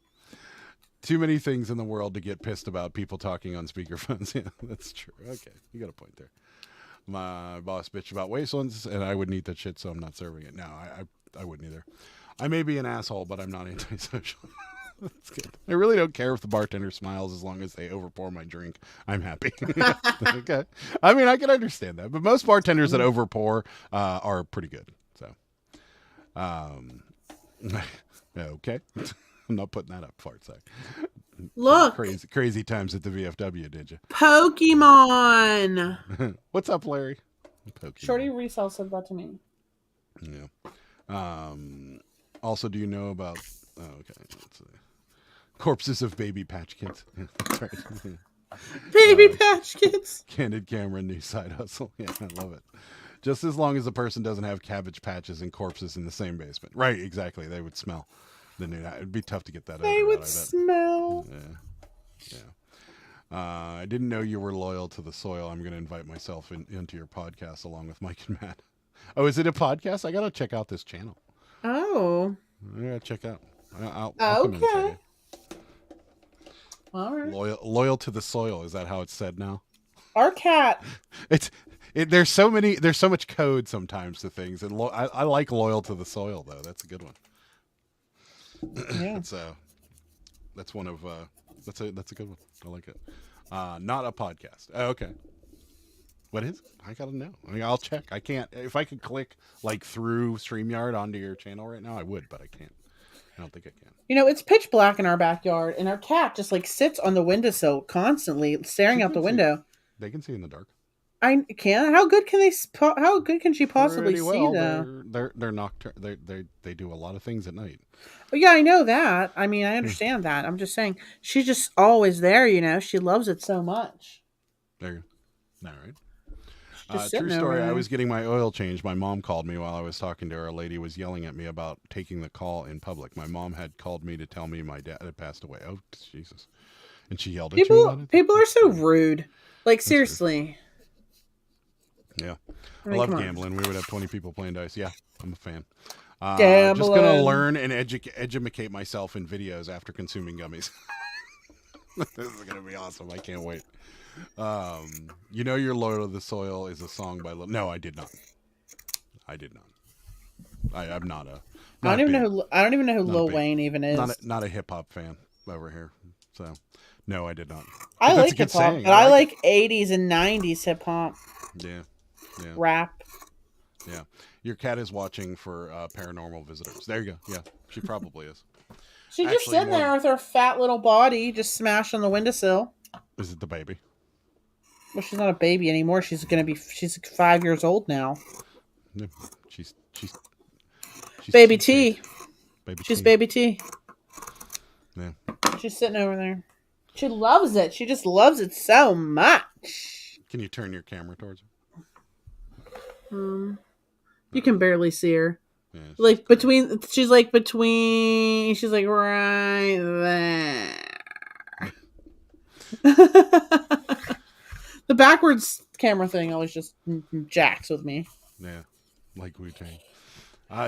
Too many things in the world to get pissed about people talking on speakerphones. Yeah, that's true. Okay, you got a point there. My boss bitched about wastelands, and I wouldn't eat that shit, so I'm not serving it. No, I wouldn't either. I may be an asshole, but I'm not antisocial. That's good. I really don't care if the bartender smiles as long as they overpour my drink. I'm happy. Okay. I mean, I can understand that, but most bartenders that overpour are pretty good. So, okay. I'm not putting that up, Fartsack. Look, crazy times at the VFW, did you? Pokemon. What's up, Larry? Pokemon. Shorty Resell said that to me. Yeah. Also, do you know about? Oh, okay. Let's see. Corpses of baby patch kids. That's right. Baby patch kids. Candid Cameron, new side hustle. Yeah, I love it. Just as long as the person doesn't have cabbage patches and corpses in the same basement. Right, exactly. They would smell. It'd be tough to get that out. They would smell. Yeah. I didn't know you were loyal to the soil. I'm going to invite myself into your podcast along with Mike and Matt. Oh, is it a podcast? I got to check out this channel. Oh. I got to check out. I'll come in and tell you. All right. Loyal to the soil. Is that how it's said now? Our cat. There's so much code sometimes to things, and I like loyal to the soil though. That's a good one. Yeah. That's one of that's a good one. I like it. Not a podcast. Oh, okay. What is it? I gotta know. I mean, I'll check. I can't. If I could click like through StreamYard onto your channel right now, I would, but I can't. I don't think I can. You know, it's pitch black in our backyard, and our cat just like sits on the windowsill constantly, staring out the window. They can see in the dark. I can. How good can they? How good can she possibly Pretty see well. though? They're nocturnal. They do a lot of things at night. Oh, yeah, I know that. I mean, I understand that. I'm just saying, she's just always there. You know, she loves it so much. There you go. All right. Just sitting True over story. I there. was getting my oil changed. My mom called me while I was talking to her. A lady was yelling at me about taking the call in public. My mom had called me to tell me my dad had passed away. Oh, Jesus. And she yelled at you about it? People are so rude. Like, seriously. Yeah. I mean, I love come on. gambling. We would have 20 people playing dice. Yeah, I'm a fan. Just Gambling. going to learn and educate myself in videos after consuming gummies. This is going to be awesome. I can't wait. You Know You're Loyal to the Soil is a song by... No, I did not. I'm not a... I don't even know who Lil Wayne even is. Not a hip-hop fan over here. So, no, I did not. I That's a like good hip hop, saying. but I like 80s and 90s hip hop. Yeah. Rap. Yeah. Your cat is watching for paranormal visitors. There you go. Yeah, she probably is. She's just Actually, sitting there with her fat little body just smashed on the windowsill. Is it the baby? Well, she's not a baby anymore. She's 5 years old now. No, she's Baby T. T. She's Baby T. Yeah. She's sitting over there. She loves it. She just loves it so much. Can you turn your camera towards her? You can barely see her. Yeah, She's like right there. The backwards camera thing always just jacks with me. yeah, like Wu-Tang.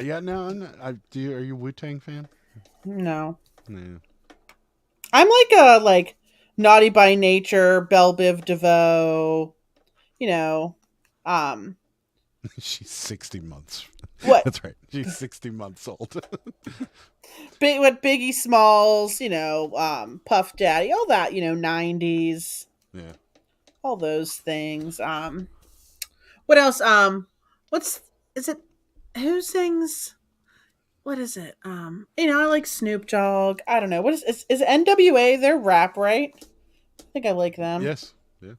Yeah, no, I'm not, are you a Wu-Tang fan? No. Yeah. I'm like a Naughty by Nature, Belle Biv DeVoe, you know, She's 60 months. What? That's right. She's 60 months old. Biggie Smalls, you know, Puff Daddy, all that, you know, 90s. Yeah. All those things. What else? Who sings? What is it? You know, I like Snoop Dogg. I don't know. What is NWA their rap, right? I think I like them. Yes. Yeah.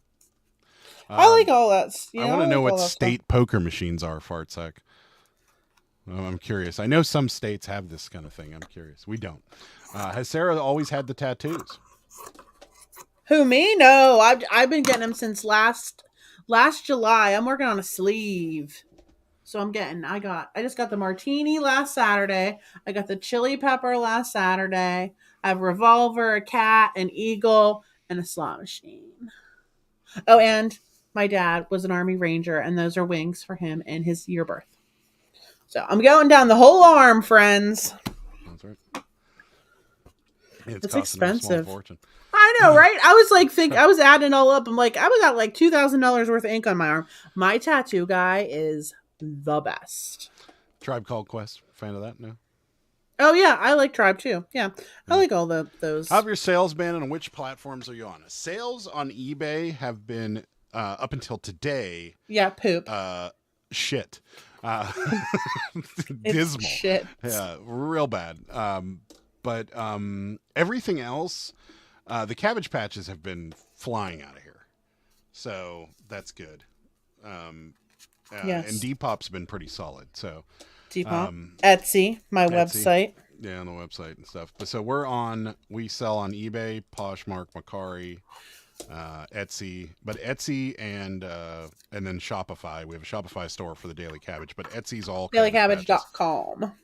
I like all that. You know, I want to know like what all that state poker machines are, Fartsack. Oh, I'm curious. I know some states have this kind of thing. I'm curious. We don't. Has Sarah always had the tattoos? Who, me? No, I've been getting them since last July. I'm working on a sleeve. So I just got the martini last Saturday. I got the chili pepper last Saturday. I have a revolver, a cat, an eagle, and a slot machine. Oh, and my dad was an Army Ranger, and those are wings for him and his year birth. So I'm going down the whole arm, friends. That's right. It's expensive. Fortune. I know, right? I was adding it all up. I'm like, I got like $2,000 worth of ink on my arm. My tattoo guy is the best. Tribe Called Quest. Fan of that? No. Oh yeah, I like Tribe too. Yeah, I like all those. How have your sales been, and which platforms are you on? Sales on eBay have been up until today. Yeah, poop. Shit. Dismal. Shit. Yeah, real bad. But everything else, the Cabbage Patches have been flying out of here, so that's good. Yes. And Depop's been pretty solid. So Depop, Etsy, my website. Yeah, on the website and stuff. But so we sell on eBay, Poshmark, Macari, Etsy, but Etsy and then Shopify. We have a Shopify store for the Daily Cabbage, but Etsy's all dailycabbage.com.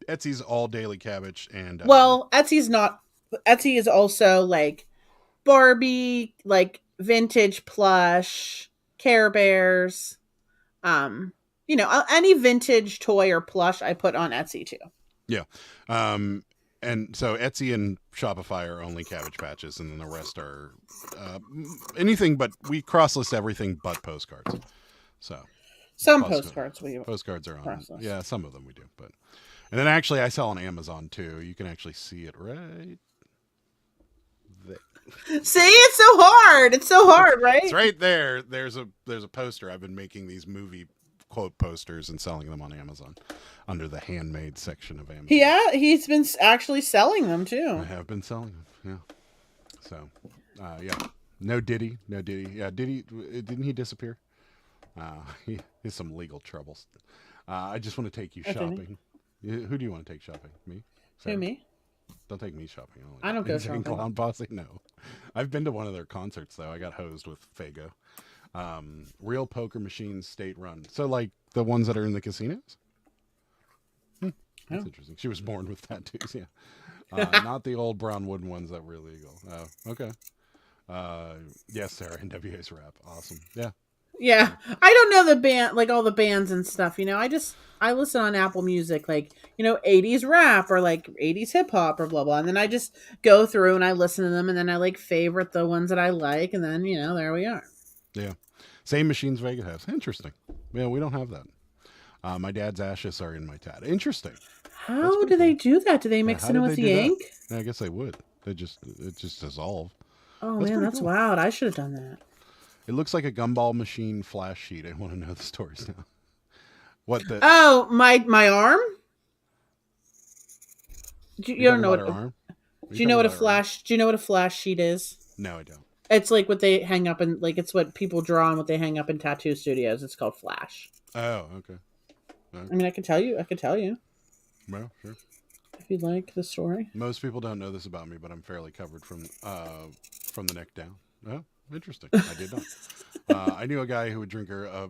Etsy's all Daily Cabbage, and well, Etsy's not. Etsy is also like Barbie, vintage plush, Care Bears, you know, any vintage toy or plush I put on Etsy too. Yeah. And so Etsy and Shopify are only Cabbage Patches, and then the rest are anything but we cross-list everything but postcards. So some postcards postcards are on. cross-list. Yeah, some of them we do, but and then actually I sell on Amazon too. You can actually see it right there. See, it's so hard. It's so hard, right? It's right there. There's a poster. I've been making these movie quote posters and selling them on Amazon under the handmade section of Amazon. Yeah, he's been actually selling them too. I have been selling them. Yeah. So, yeah. No Diddy. Yeah, Diddy, didn't he disappear? He has some legal troubles. I just want to take you shopping. Who do you want to take shopping? Me? Sarah? Who, me? Don't take me shopping. I don't go Insane shopping. Clown Posse? No. I've been to one of their concerts, though. I got hosed with Fago. Real poker machines, state run. So, like, the ones that are in the casinos? That's interesting. She was born with tattoos, yeah. Not the old brown wooden ones that were illegal. Oh, okay. Yes, Sarah, NWA's rap. Awesome. Yeah. Yeah, I don't know the band, like all the bands and stuff. You know, I listen on Apple Music, like 80s rap or like 80s hip hop or blah blah, and then I just go through and I listen to them, and then I like favorite the ones that I like, and then there we are. Yeah, same machines Vega has. Interesting. Yeah, we don't have that. My dad's ashes are in my tat. Interesting. How do they do that? Do they mix it in with the ink? I guess they would. It just dissolve. Oh man, that's cool. wild. I should have done that. It looks like a gumball machine flash sheet. I want to know the stories now. What the? Oh, my arm. You don't know what arm? Do you know what a flash? Do you know what a flash sheet is? No, I don't. It's like what they hang up in, like it's what people draw and what they hang up in tattoo studios. It's called flash. Oh, okay. I mean, I could tell you. Well, sure. If you'd like the story. Most people don't know this about me, but I'm fairly covered from the neck down. Oh, interesting. I did not. I knew a guy who would drink a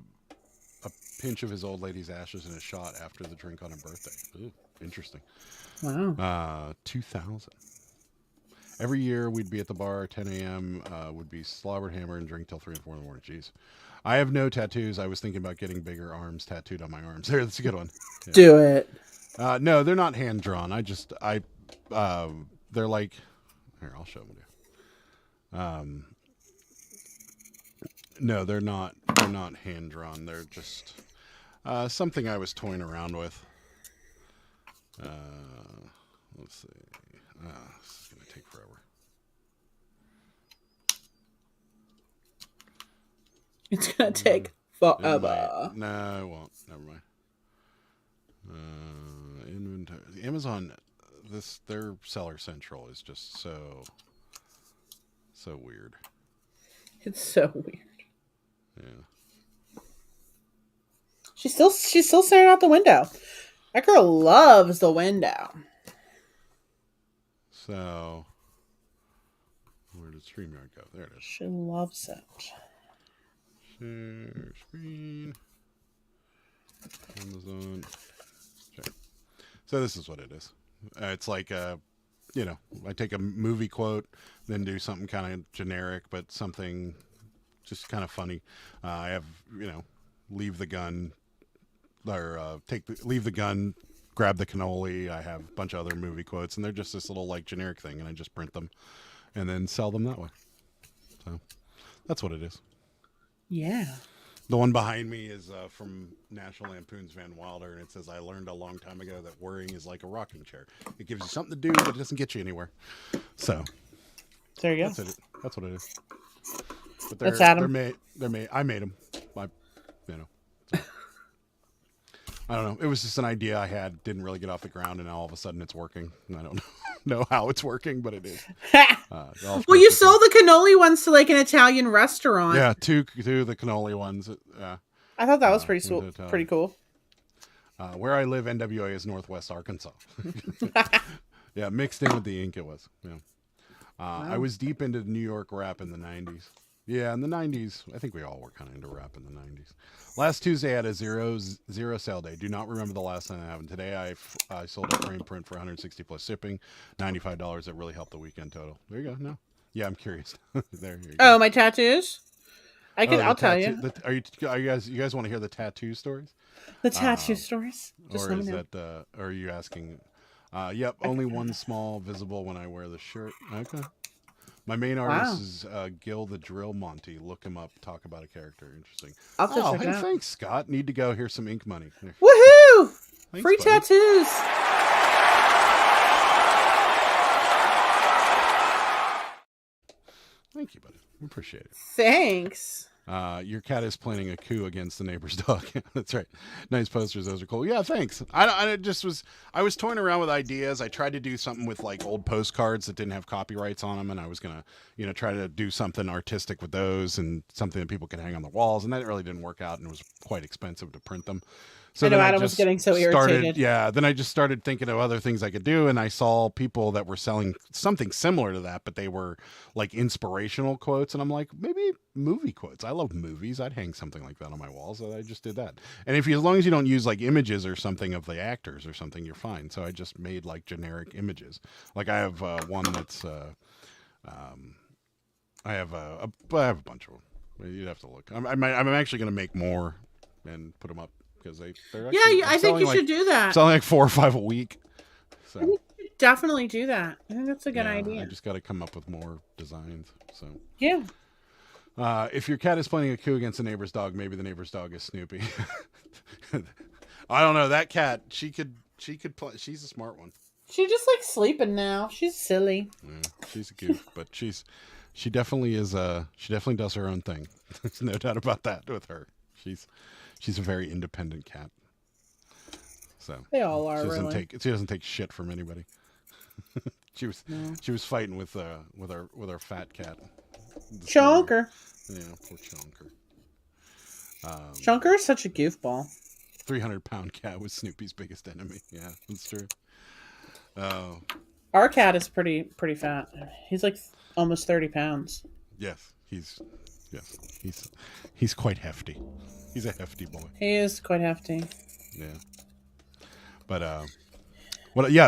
pinch of his old lady's ashes in a shot after the drink on her birthday. Ooh, interesting. Wow. 2000. Every year we'd be at the bar at 10 a.m. Would be slobbered hammer and drink till 3 or 4 in the morning. Jeez. I have no tattoos. I was thinking about getting bigger arms tattooed on my arms. There, that's a good one. Yeah. Do it. No, they're not hand drawn. They're like, here, I'll show them to you. No, they're not hand drawn. They're just something I was toying around with. Let's see. This is gonna take forever. It's gonna take forever. No, it won't. Never mind. Inventory. Amazon. Their Seller Central is just so weird. It's so weird. Yeah. She's still staring out the window. That girl loves the window. So, where did StreamYard go? There it is. She loves it. Share screen. Amazon. Okay. So this is what it is. It's like I take a movie quote, then do something kind of generic, but something just kind of funny. I have, leave the gun, or leave the gun, grab the cannoli. I have a bunch of other movie quotes, and they're just this little like generic thing, and I just print them and then sell them that way. So that's what it is. Yeah. The one behind me is from National Lampoon's Van Wilder, and it says, "I learned a long time ago that worrying is like a rocking chair. It gives you something to do, but it doesn't get you anywhere." So there you go. That's it. That's what it is. But that's Adam. They're made. I made them. I don't know. It was just an idea I had. Didn't really get off the ground, and now all of a sudden it's working. And I don't know how it's working, but it is. Well, you sold the cannoli ones to like an Italian restaurant. Yeah, two of the cannoli ones. I thought that was pretty cool. Where I live, NWA is Northwest Arkansas. Yeah, mixed in with the ink it was. Yeah. Wow. I was deep into New York rap in the 90s. Yeah, in the 90s. I think we all were kind of into rap in the 90s. Last Tuesday I had a zero sale day. Do not remember the last time that happened. Today I sold a frame print for 160 plus shipping, $95. That really helped the weekend total. There you go. No. Yeah, I'm curious. There you go. Oh, my tattoos? I'll tell you. You guys want to hear the tattoo stories? The tattoo stories? Just or is that or are you asking yep, only one small visible when I wear the shirt. Okay. My main artist is Gil the Drill Monty. Look him up. Talk about a character. Interesting. I'll check it out. Thanks, Scott. Need to go. Here's some ink money. Here. Woohoo! Thanks, free buddy. tattoos. Thank you, buddy. Appreciate it. Thanks. Your cat is planning a coup against the neighbor's dog. That's right. Nice posters. Those are cool. Yeah, thanks. I was toying around with ideas. I tried to do something with like old postcards that didn't have copyrights on them, and I was gonna, try to do something artistic with those and something that people could hang on the walls. And that really didn't work out, and it was quite expensive to print them. So I know then Adam was getting so irritated. Then I just started thinking of other things I could do, and I saw people that were selling something similar to that, but they were like inspirational quotes, and I'm like, maybe movie quotes. I love movies. I'd hang something like that on my walls. So I just did that. And as long as you don't use like images or something of the actors or something, you're fine. So I just made like generic images. Like I have one that's I have a bunch of them. You'd have to look. I'm actually going to make more and put them up. Because they're actually, I think you should do that. Selling like 4 or 5 a week. So I think you should definitely do that. I think that's a good idea. I just got to come up with more designs. So yeah. If your cat is planning a coup against the neighbor's dog, maybe the neighbor's dog is Snoopy. I don't know. That cat, she could play. She's a smart one. She just likes sleeping now. She's silly. Yeah, she's a goof, but she definitely is. She definitely does her own thing. There's no doubt about that with her. She's a very independent cat. So they all are. She doesn't take shit from anybody. She was fighting with our fat cat. Chonker. Yeah, poor Chonker. Chonker is such a goofball. 300-pound cat was Snoopy's biggest enemy. Yeah, that's true. Our cat is pretty fat. He's like almost 30 pounds. Yes, he's quite hefty. He's a hefty boy. He is quite hefty. Yeah. But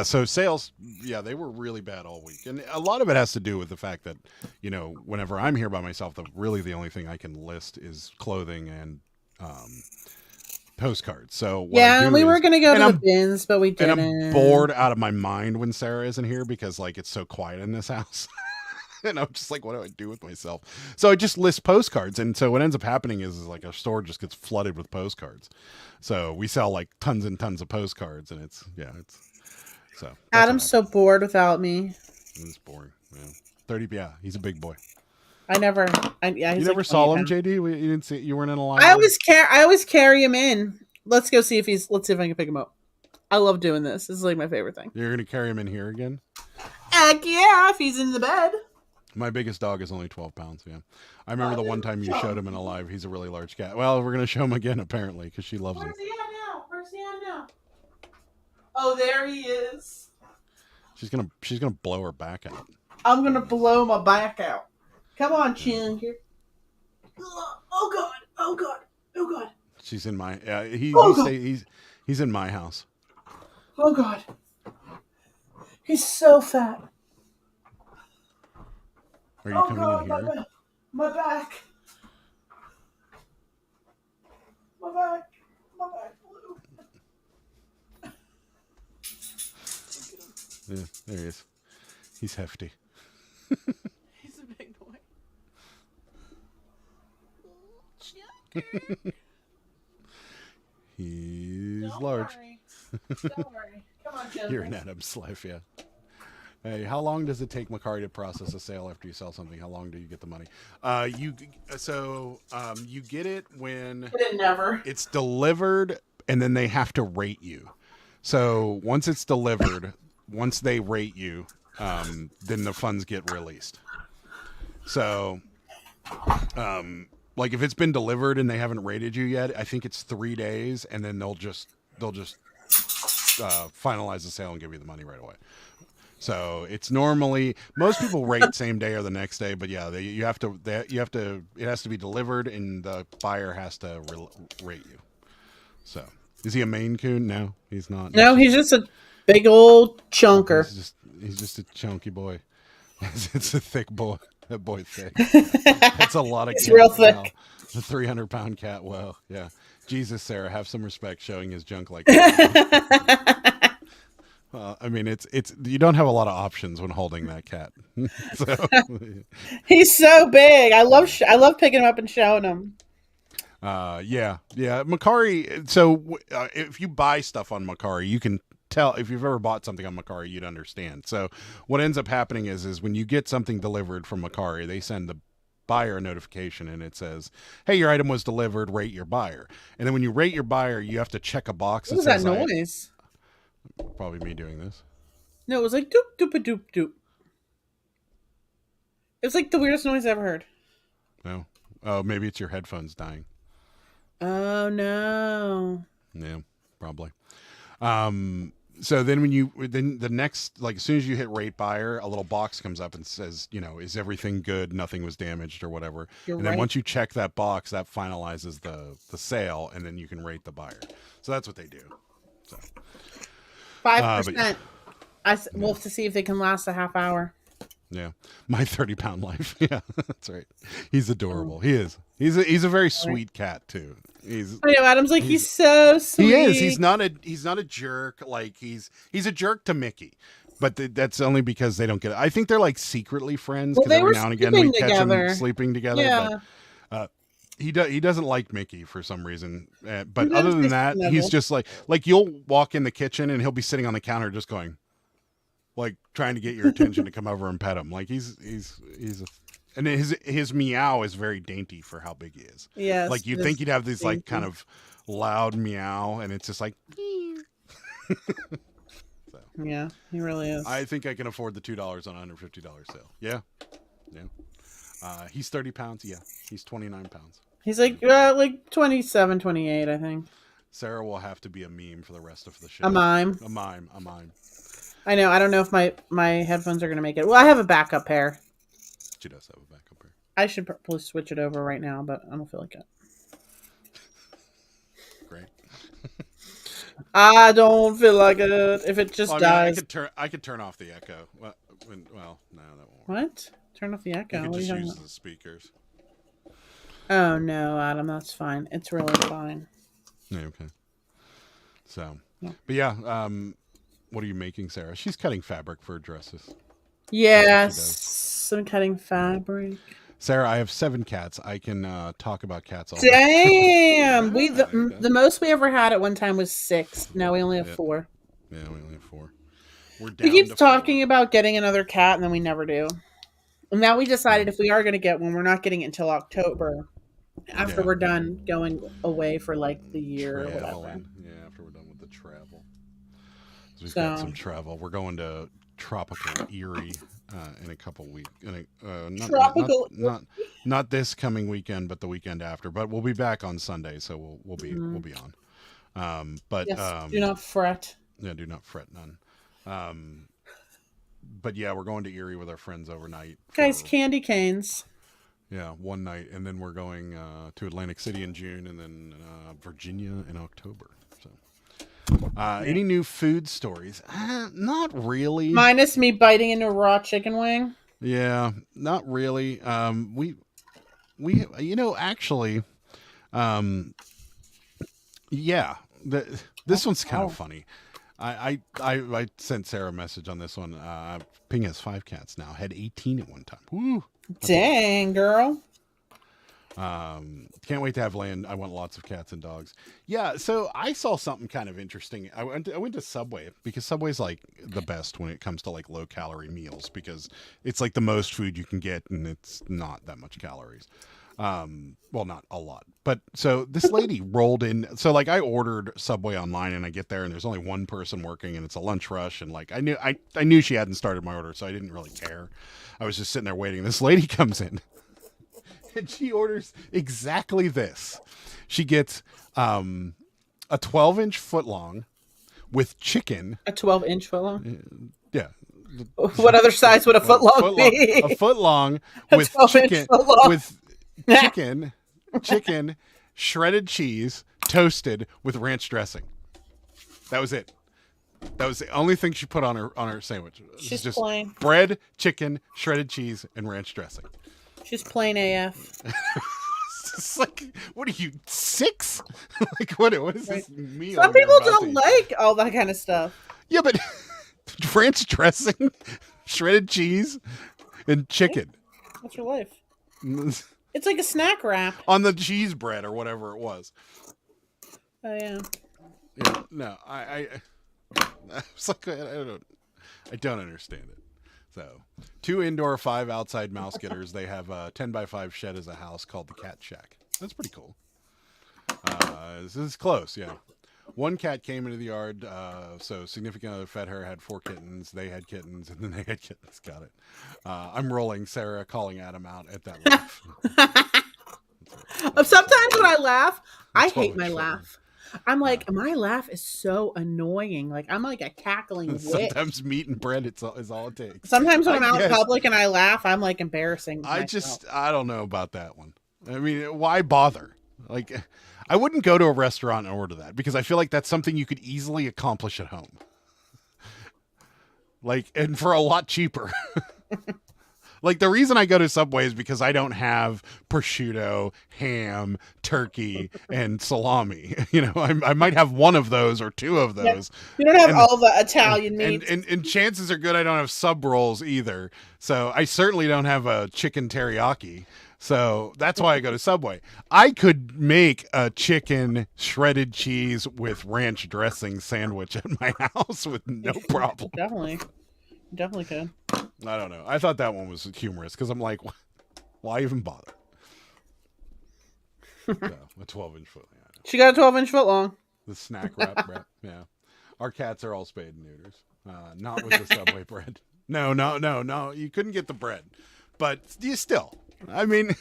so sales, they were really bad all week. And a lot of it has to do with the fact that, whenever I'm here by myself, the only thing I can list is clothing and postcards. So we were going to go to the bins, but we didn't. And I'm bored out of my mind when Sarah isn't here because like it's so quiet in this house. And I'm just like, what do I do with myself? So I just list postcards. And so what ends up happening is like our store just gets flooded with postcards. So we sell like tons and tons of postcards. And it's so. Adam's so bored without me. It's boring. Yeah. 30. Yeah. He's a big boy. You never saw him, JD? You didn't see, you weren't in a line. I always carry him in. Let's see if I can pick him up. I love doing this. This is like my favorite thing. You're going to carry him in here again? Heck yeah, if he's in the bed. My biggest dog is only 12 pounds. Yeah. I remember the one time you showed him in Alive. He's a really large cat. Well, we're going to show him again, apparently, because she loves him. Where's he at now? Oh, there he is. She's gonna blow her back out. I'm going to blow my back out. Come on, Chunker. Oh, God. Oh, God. Oh, God. She's in my... he's in my house. Oh, God. He's so fat. Are you coming in here? My back. My back blue. Yeah, there he is. He's hefty. He's a big boy. He's large. Don't worry. Come on, Jennifer. You're in Adam's life, yeah. Hey, how long does it take Macari to process a sale after you sell something? How long do you get the money? You get it when it's delivered, and then they have to rate you. So once it's delivered, once they rate you, then the funds get released. So, like if it's been delivered and they haven't rated you yet, I think it's 3 days, and then they'll just finalize the sale and give you the money right away. So it's normally most people rate same day or the next day, but yeah, it has to be delivered and the buyer has to rate you. So is he a Maine Coon? No, he's not. No, he's just a big old chunker. He's just a chunky boy. It's a thick boy. That boy thick. That's a lot of. It's real thick. Wow. The 300-pound cat. Well, yeah. Jesus, Sarah, have some respect showing his junk like that. I mean, it's you don't have a lot of options when holding that cat. So, he's so big. I love picking him up and showing him. Yeah. Macari. So if you buy stuff on Macari, you can tell if you've ever bought something on Macari, you'd understand. So what ends up happening is when you get something delivered from Macari, they send the buyer a notification, and it says, "Hey, your item was delivered. Rate your buyer." And then when you rate your buyer, you have to check a box. What was that noise? Probably me doing this. No, it was like doop doop a doop doop. It was like the weirdest noise I ever heard. No. Oh, maybe it's your headphones dying. Oh no. Yeah, probably. So then then the next, like as soon as you hit rate buyer, a little box comes up and says, is everything good? Nothing was damaged or whatever. And then once you check that box, that finalizes the sale, and then you can rate the buyer. So that's what they do. So 5%. We'll have to see if they can last a half hour. Yeah, my 30-pound life. Yeah, that's right. He's adorable. He is. He's a very sweet cat too. I know Adam's like he's so sweet. He is. He's not a jerk. Like he's a jerk to Mickey, but that's only because they don't get it. I think they're like secretly friends because every now and again we catch them sleeping together. Yeah. But, he doesn't like Mickey for some reason. But other than that, he's just like you'll walk in the kitchen and he'll be sitting on the counter just going, like trying to get your attention to come over and pet him. Like and his meow is very dainty for how big he is. Yes. Like you'd think he'd have these like kind of loud meow, and it's just like. So, yeah, he really is. I think I can afford the $2 on a $150 sale. Yeah. He's 30 pounds. Yeah, he's 29 pounds. He's like 27, 28, I think. Sarah will have to be a meme for the rest of the show. A mime. A mime. I know. I don't know if my headphones are going to make it. Well, I have a backup pair. She does have a backup pair. I should probably switch it over right now, but I don't feel like it. Great. I don't feel like it. If it just dies. I could turn off the echo. Well, no, that won't work. What? Turn off the echo. You could just use the speakers. Oh no, Adam, that's fine. It's really fine. Yeah, okay. So, but yeah, what are you making, Sarah? She's cutting fabric for dresses. Yes, I'm cutting fabric. Sarah, I have 7 cats. I can talk about cats all day. Damn, the most we ever had at one time was 6. Now we only have 4. Yeah, we only have 4. We're down. We keep talking about getting another cat, and then we never do. And now we decided if we are going to get one, we're not getting it until October, after we're done going away for like the year or whatever. Yeah, after we're done with the travel. So we've got some travel. We're going to tropical Erie in a couple weeks. Not this coming weekend, but the weekend after. But we'll be back on Sunday, so we'll be on. But yes, do not fret. Yeah, do not fret none. But yeah, we're going to Erie with our friends overnight. Guys, candy canes. Yeah, one night, and then we're going to Atlantic City in June, and then Virginia in October. So, any new food stories? Not really. Minus me biting into a raw chicken wing. Yeah, not really. We actually, yeah. This one's kind of funny. I sent Sarah a message on this one. Ping has 5 cats now. Had 18 at one time. Woo! Dang, girl. Can't wait to have land. I want lots of cats and dogs. Yeah, so I saw something kind of interesting. I went to Subway because Subway's like the best when it comes to like low calorie meals because it's like the most food you can get and it's not that much calories. Well, not a lot, but so this lady rolled in. So like I ordered Subway online and I get there and there's only one person working and it's a lunch rush. And like, I knew she hadn't started my order, so I didn't really care. I was just sitting there waiting. This lady comes in and she orders exactly this. She gets, a 12-inch footlong with chicken. A 12-inch footlong? Yeah. What other size would a footlong be? A footlong with chicken, with chicken, shredded cheese, toasted with ranch dressing. That was it. That was the only thing she put on her sandwich. She's just plain. Bread, chicken, shredded cheese, and ranch dressing. She's plain AF. It's like, what are you, 6? Like, what is this meal? Some people don't like all that kind of stuff. Yeah, but ranch dressing, shredded cheese, and chicken. What's your life? It's like a snack wrap. On the cheese bread or whatever it was. Oh, yeah. Yeah, no, I was like, I don't understand it. So 2 indoor, 5 outside mouse getters. They have a 10x5 shed as a house called the Cat Shack. That's pretty cool. This is close, yeah. 1 cat came into the yard, so significant other fed her, had 4 kittens. They had kittens, and then they had kittens. Got it. I'm rolling Sarah, calling Adam out at that laugh. Sometimes when I laugh, I hate my 12-inch laugh. I'm like, my laugh is so annoying. Like, I'm like a cackling witch. Sometimes meat and bread is all it takes. Sometimes when I'm out in guess- public and I laugh, I'm like embarrassing myself. I don't know about that one. I mean, why bother? Like, I wouldn't go to a restaurant and order that because I feel like that's something you could easily accomplish at home. Like, and for a lot cheaper. Like, the reason I go to Subway is because I don't have prosciutto, ham, turkey, and salami. You know, I might have one of those or 2 of those. You don't have all the Italian meats. And chances are good I don't have sub rolls either. So I certainly don't have a chicken teriyaki. So that's why I go to Subway. I could make a chicken shredded cheese with ranch dressing sandwich at my house with no problem. Definitely could. I don't know. I thought that one was humorous because I'm like, why even bother? So, a 12-inch foot. Yeah, She got a 12-inch foot long. the snack wrap. Yeah. Our cats are all spayed and neuters. Not with the Subway bread. No. You couldn't get the bread. But you still. I mean,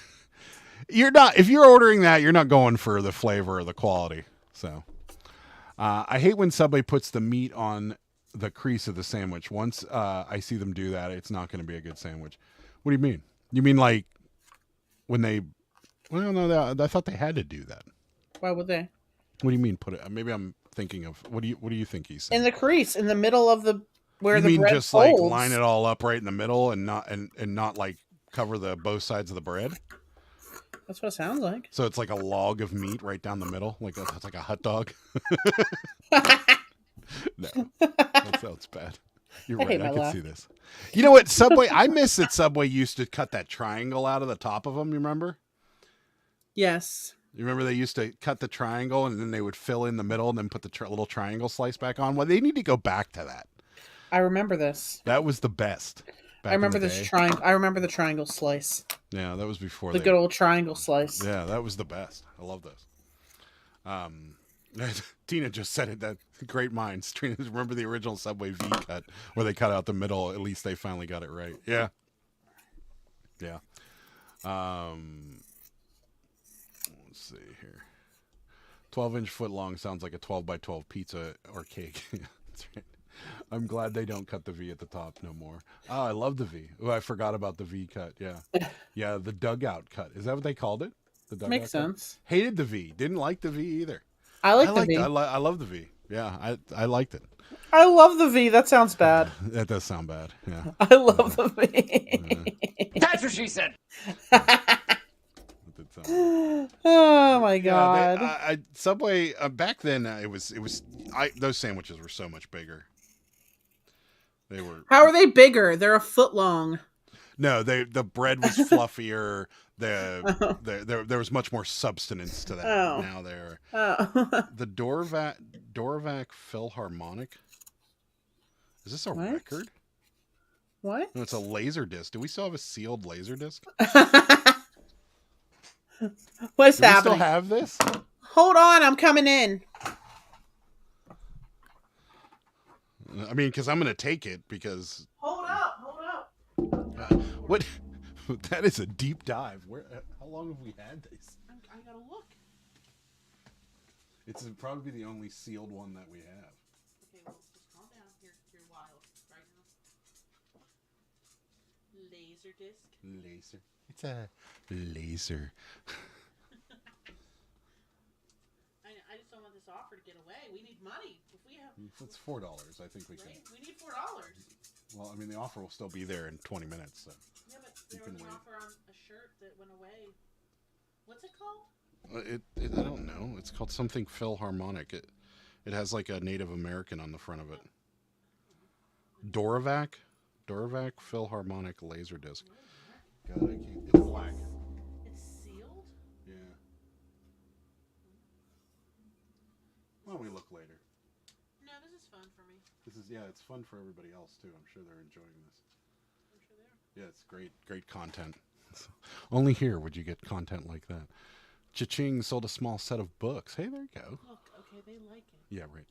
you're not. If you're ordering that, you're not going for the flavor or the quality. So, I hate when Subway puts the meat on the crease of the sandwich. Once I see them do that, it's not going to be a good sandwich. What do you mean? You mean like when they? Well, no, I thought they had to do that. Why would they? What do you mean? Put it? Maybe I'm thinking of. What do you think he's saying? In the crease, in the middle of the where you the mean bread just folds. like line it all up right in the middle and not like cover the both sides of the bread? That's what it sounds like. So it's like a log of meat right down the middle, it's like a hot dog. No, that sounds bad. You're right. I can see this. You know what? Subway. I miss that Subway used to cut that triangle out of the top of them. You remember? Yes. You remember they used to cut the triangle and then they would fill in the middle and then put the little triangle slice back on. Well, they need to go back to that. I remember this. That was the best. I remember this triangle. I remember the triangle slice. Yeah, that was before the good old triangle slice. Yeah, that was the best. I love this. Tina just said it. That great minds. Tina, remember the original Subway V cut where they cut out the middle? At least they finally got it right. Yeah. Yeah. Let's see here. 12-inch foot long sounds like a 12x12 pizza or cake. That's right. I'm glad they don't cut the V at the top no more. Oh, I love the V. Oh, I forgot about the V cut. Yeah. Yeah, the dugout cut. Is that what they called it? The dugout Makes cut? sense. Hated the V. Didn't like the V either. I like the V. I love the V. Yeah, I liked it. I love the V. That sounds bad. That does sound bad. Yeah. I love the V. That's what she said. Oh my god. Yeah, Subway back then those sandwiches were so much bigger. They were. How are they bigger? They're a foot long. No, the bread was fluffier. There was much more substance to that. Oh. Now they're Oh. the Jiaropack Philharmonic. Is this a record? What? No, it's a laser disc. Do we still have a sealed laser disc? What's Do we happening? still have this? Hold on, I'm coming in. I mean, because I'm going to take it because... Hold up. What? That is a deep dive. How long have we had this? I gotta look. It's probably the only sealed one that we have. Okay, well, just calm down. You're wild right now. Laser disc. Laser. It's a laser. I just don't want this offer to get away. We need money. If we have, It's $4. I think we can. right? We need $4. Well, I mean, the offer will still be there in 20 minutes. So. Yeah, but there was an offer on a shirt that went away. What's it called? I don't know. It's called something Philharmonic. It has like a Native American on the front of it. Jiaropack Philharmonic Laserdisc. God, I can't. It's black. It's sealed? Yeah. Why don't we look later? No, this is fun for me. It's fun for everybody else too. I'm sure they're enjoying this. Yeah, it's great content. Only here would you get content like that. Cha-ching sold a small set of books. Hey, there you go. Look, okay, they like it. Yeah, right.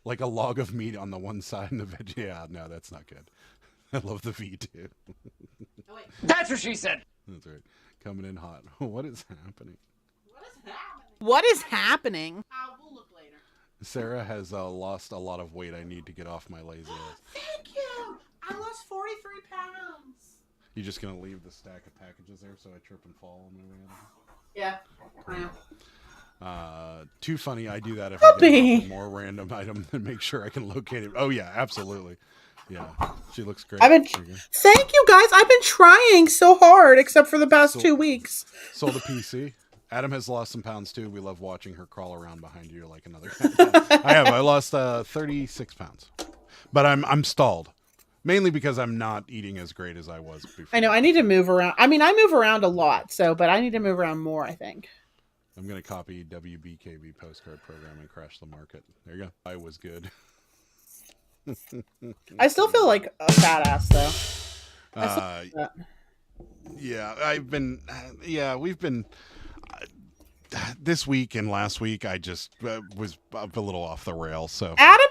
Like a log of meat on the one side and the veg. Yeah, no, that's not good. I love the V too. Oh, wait. That's what she said. That's right. Coming in hot. What is happening? What is happening? We'll look later. Sarah has lost a lot of weight. I need to get off my lazy ass. Thank you. I lost 43 pounds. You just gonna leave the stack of packages there so I trip and fall on my way out? Yeah, I am. Too funny. I do that if I get a more random item and make sure I can locate it. Oh yeah, absolutely. Yeah, she looks great. Thank you guys. I've been trying so hard, except for the past 2 weeks. Sold a PC. Adam has lost some pounds too. We love watching her crawl around behind you like another. I lost 36 pounds, but I'm stalled. Mainly because I'm not eating as great as I was before. I know. I need to move around. I mean, I move around a lot, but I need to move around more, I think. I'm going to copy WBKB postcard program and crash the market. There you go. I was good. I still feel like a fat ass, though. We've been... this week and last week, I just was a little off the rails. So Adam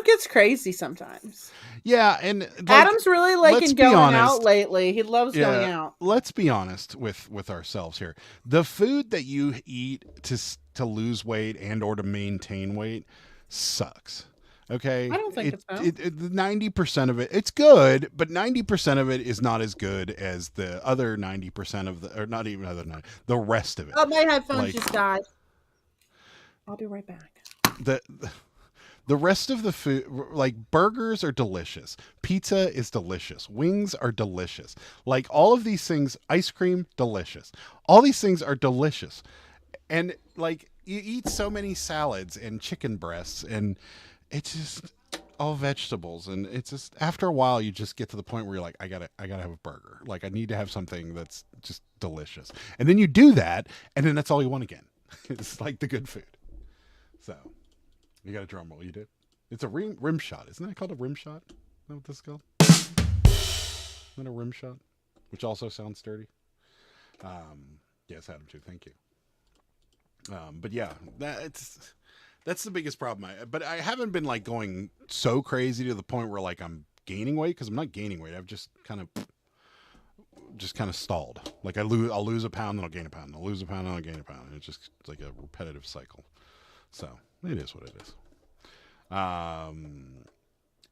gets crazy sometimes. Yeah, and Adam's really liking going out lately. He loves going out. Let's be honest with ourselves here. The food that you eat to lose weight and or to maintain weight sucks. Okay, I don't think it's so. 90% of it, it's good, but 90% of it is not as good as the other 90% of the, or not even other 90, the rest of it. Oh, my headphones just died. I'll be right back. The rest of the food, like burgers are delicious. Pizza is delicious. Wings are delicious. Like all of these things, ice cream, delicious. All these things are delicious. And like you eat so many salads and chicken breasts and it's just all vegetables. And it's just, after a while, you just get to the point where you're like, I gotta have a burger. Like I need to have something that's just delicious. And then you do that. And then that's all you want again. It's like the good food. So you got a drum roll. You did. It's a rim shot. Isn't that called a rim shot? Is that what this is called? Isn't it a rim shot? Which also sounds dirty. Yes, Adam too. Thank you. But yeah, that's the biggest problem. But I haven't been like going so crazy to the point where like I'm gaining weight, because I'm not gaining weight. I've just kind of stalled. Like I'll lose a pound, then I'll gain a pound. I'll lose a pound, then I'll gain a pound. It's just like a repetitive cycle. So it is what it is.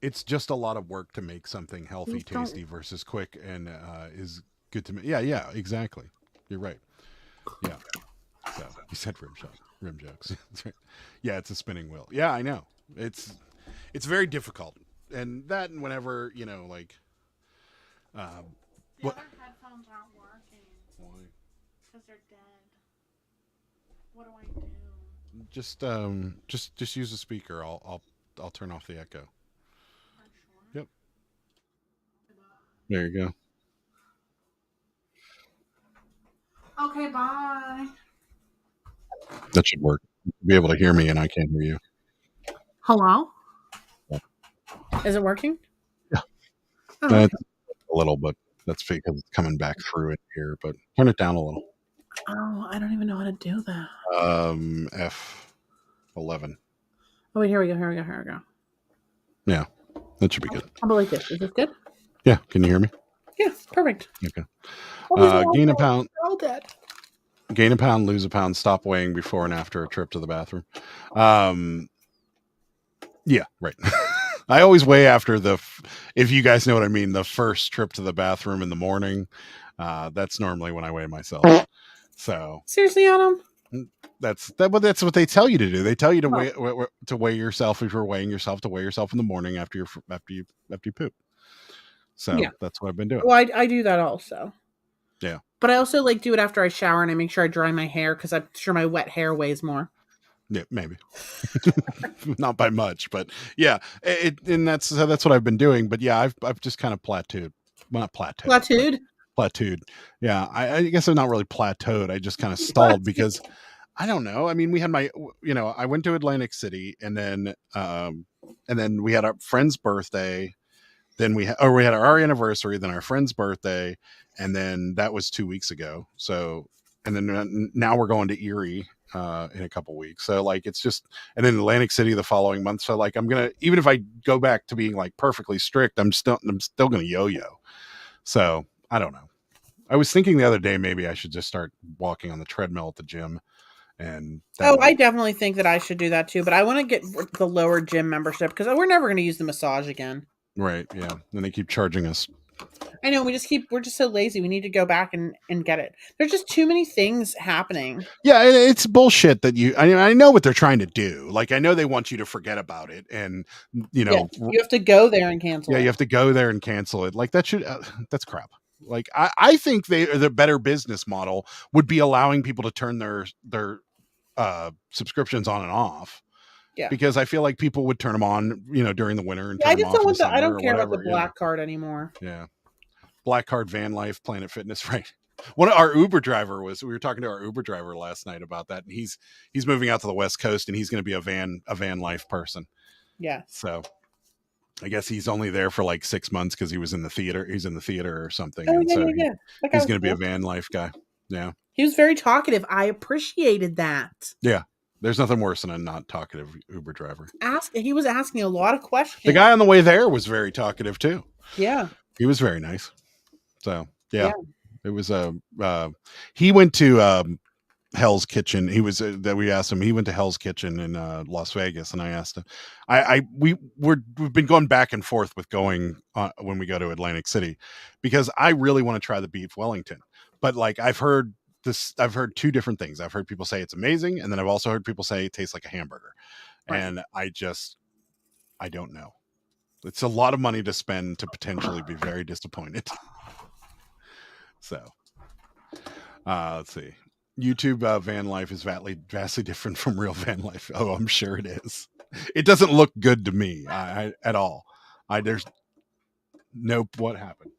It's just a lot of work to make something healthy, tasty versus quick, and is good to me. Yeah, exactly. You're right. Yeah. So you said rim jokes. That's right. Yeah, it's a spinning wheel. Yeah, I know. It's very difficult, and that, and whenever like. The other headphones aren't working. Why? Because they're dead. What do I do? Just use a speaker. I'll turn off the echo. Sure? Yep. There you go. Okay, bye. That should work. You'll be able to hear me, and I can't hear you. Hello? Yeah. Is it working? Yeah. Oh, okay. A little, but that's because it's coming back through it here. But turn it down a little. Oh, I don't even know how to do that. F11. Oh, wait, here we go. Yeah, that should be good. How about like this? Is this good? Yeah, can you hear me? Yeah, perfect. Okay. Oh, gain a pound. They're all dead. Gain a pound, lose a pound, stop weighing before and after a trip to the bathroom. Yeah, right. I always weigh after if you guys know what I mean, the first trip to the bathroom in the morning. That's normally when I weigh myself. So seriously, Adam? That's what they tell you to do. They tell you to weigh yourself if you're weighing yourself, to weigh yourself in the morning after you poop. So yeah. That's what I've been doing. Well, I do that also. Yeah. But I also like do it after I shower, and I make sure I dry my hair, because I'm sure my wet hair weighs more. Yeah, maybe. Not by much, but yeah. And that's what I've been doing. But yeah, I've just kind of plateaued. Well, not plateaued. Plateaued. Yeah, I guess I'm not really plateaued. I just kind of stalled because I don't know. I mean, we had I went to Atlantic City, and then we had a friend's birthday Then we had our anniversary, then our friend's birthday, and then that was 2 weeks ago. So, and then now we're going to Erie in a couple weeks. So like it's just, and then Atlantic City the following month. So like I'm gonna, even if I go back to being like perfectly strict, I'm still gonna yo-yo. So I don't know. I was thinking the other day maybe I should just start walking on the treadmill at the gym. And I definitely think that I should do that too. But I want to get the lower gym membership because we're never going to use the massage again. Right. Yeah. And they keep charging us. I know. We're just so lazy. We need to go back and get it. There's just too many things happening. Yeah. It's bullshit that I know what they're trying to do. Like, I know they want you to forget about it. And, you know, you have to go there and cancel it. You have to go there and cancel it. Like that's crap. Like I think the better business model would be allowing people to turn their subscriptions on and off. Yeah, because I feel like people would turn them on, you know, during the winter. And I just don't want I don't care about the black card anymore. Yeah, black card, van life, Planet Fitness, right? We were talking to our Uber driver last night about that, and he's moving out to the West Coast, and he's going to be a van life person. Yeah. So I guess he's only there for like 6 months because he was in the theater. He's in the theater or something. Oh, and yeah, so yeah. He's going to be a van life guy. Yeah. He was very talkative. I appreciated that. Yeah. There's nothing worse than a not talkative Uber driver. He was asking a lot of questions. The guy on the way there was very talkative too. Yeah. He was very nice. So yeah. It was he went to Hell's Kitchen. He was that we asked him. He went to Hell's Kitchen in Las Vegas, and I asked him. We've been going back and forth with going when we go to Atlantic City, because I really want to try the beef Wellington. But like I've heard two different things. I've heard people say it's amazing, and then I've also heard people say it tastes like a hamburger. Right. And I don't know. It's a lot of money to spend to potentially be very disappointed. So, let's see. YouTube van life is vastly different from real van life. Oh, I'm sure it is. It doesn't look good to me at all. There's nope. What happened?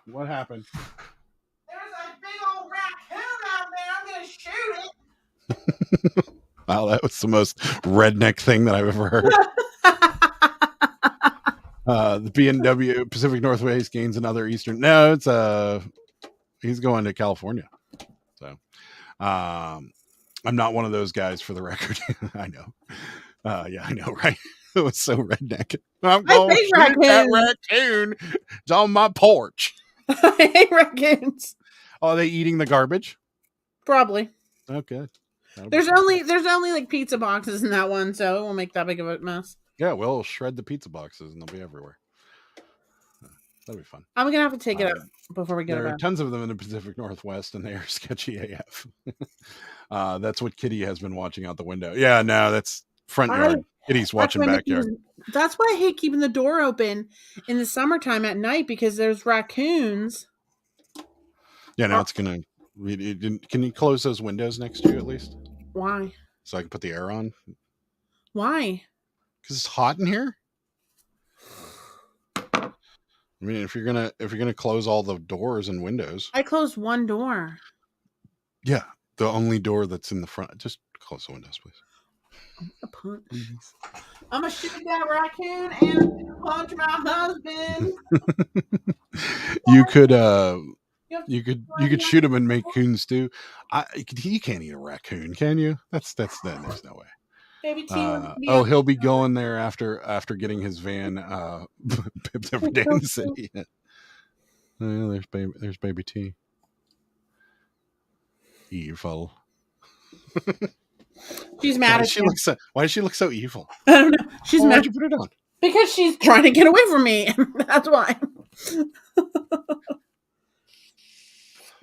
What happened? There's a big old raccoon out there. I'm going to shoot it. Wow, that was the most redneck thing that I've ever heard. The BMW Pacific Northwest gains another Eastern. No, it's he's going to California. So, I'm not one of those guys, for the record. I know. Yeah, I know, right? It was so redneck. I'm going to shoot that raccoon. It's on my porch. I hate raccoons. Oh, are they eating the garbage? Probably. Okay. There's only like pizza boxes in that one, so it won't make that big of a mess. Yeah, we'll shred the pizza boxes and they'll be everywhere. That'll be fun. I'm gonna have to take it up before we get there it. There are tons of them in the Pacific Northwest, and they are sketchy AF. That's what Kitty has been watching out the window. Yeah, no, that's front yard. Kitty's watching backyard. That's why I hate keeping the door open in the summertime at night, because there's raccoons. Yeah, now it's gonna. Can you close those windows next to you at least? Why? So I can put the air on. Why? Because it's hot in here. I mean, if you're gonna close all the doors and windows. I closed one door. Yeah, the only door that's in the front. Just close the windows, please. I'm gonna shoot that raccoon and punch my husband. You could shoot him and make coon stew. He can't eat a raccoon, can you? There's no way. Baby he'll be going there after getting his van pipped every day in the city. There's baby T. Evil. She's mad at you. Why does she look so evil? I don't know. She's mad. Why'd you put it on? Because she's trying to get away from me. That's why.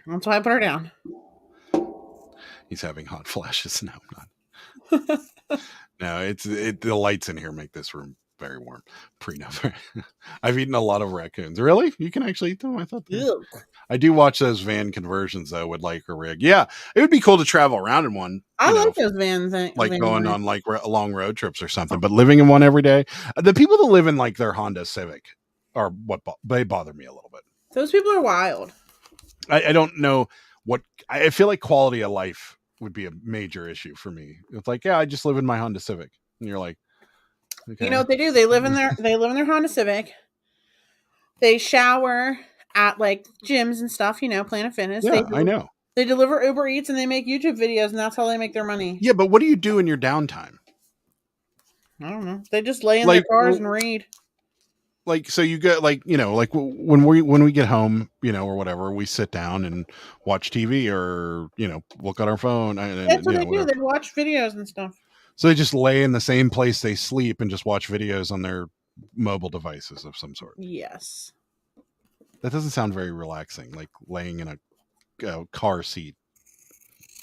That's why I put her down. He's having hot flashes. No, I'm not. No, the lights in here make this room very warm. Pre-nup. I've eaten a lot of raccoons. Really? You can actually eat them? I thought. I do watch those van conversions though with like a rig. Yeah, it would be cool to travel around in one. I like those van things. Like going on like long road trips or something. But living in one every day, the people that live in like their Honda Civic are they bother me a little bit. Those people are wild. I don't know what I feel like. Quality of life would be a major issue for me. It's like, yeah, I just live in my Honda Civic, and you're like, Okay. You know what they do? They live in their Honda Civic. They shower at like gyms and stuff, Planet Fitness. Yeah, I know. They deliver Uber Eats and they make YouTube videos, and that's how they make their money. Yeah, but what do you do in your downtime? I don't know. They just lay in their cars and read. Like, so you get like, like when we get home, or whatever, we sit down and watch TV or, look at our phone. That's what they do. They watch videos and stuff. So they just lay in the same place they sleep and just watch videos on their mobile devices of some sort. Yes. That doesn't sound very relaxing, like laying in a car seat.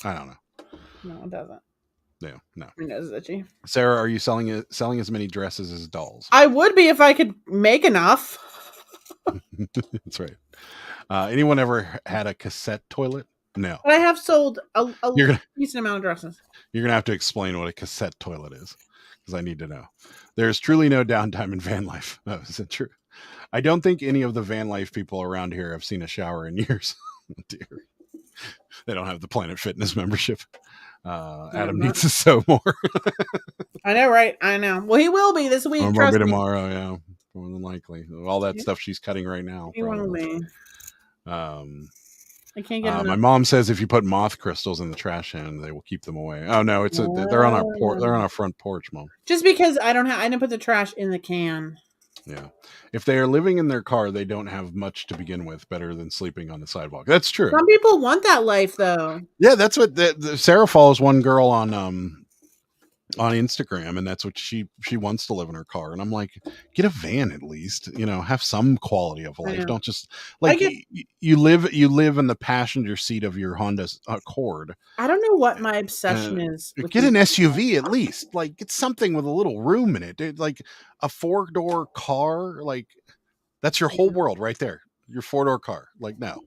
I don't know. No, it doesn't. Yeah, no. My nose is itchy. Sarah, are you selling as many dresses as dolls? I would be if I could make enough. That's right. Anyone ever had a cassette toilet? No. But I have sold a decent amount of dresses. You're going to have to explain what a cassette toilet is, because I need to know. There's truly no downtime in van life. No, is it true? I don't think any of the van life people around here have seen a shower in years. Dear. They don't have the Planet Fitness membership. Adam needs to sew more. I know, right? I know. Well, he will be this week. Or maybe tomorrow, yeah. More than likely. All that stuff she's cutting right now. He will be. I can't get my mom says if you put moth crystals in the trash can, they will keep them away. Oh no, they're on our front porch, Mom. Just because I didn't put the trash in the can. Yeah. If they are living in their car, they don't have much to begin with, better than sleeping on the sidewalk. That's true. Some people want that life though. Yeah, that's what Sarah follows one girl on Instagram, and that's what she wants to live in her car. And I'm like, get a van at least, have some quality of life. Don't just like you live in the passenger seat of your Honda Accord. I don't know what my obsession is. Get an SUV at least, like get something with a little room in it. Like a 4-door car, like that's your whole world right there. Your 4-door car, like no.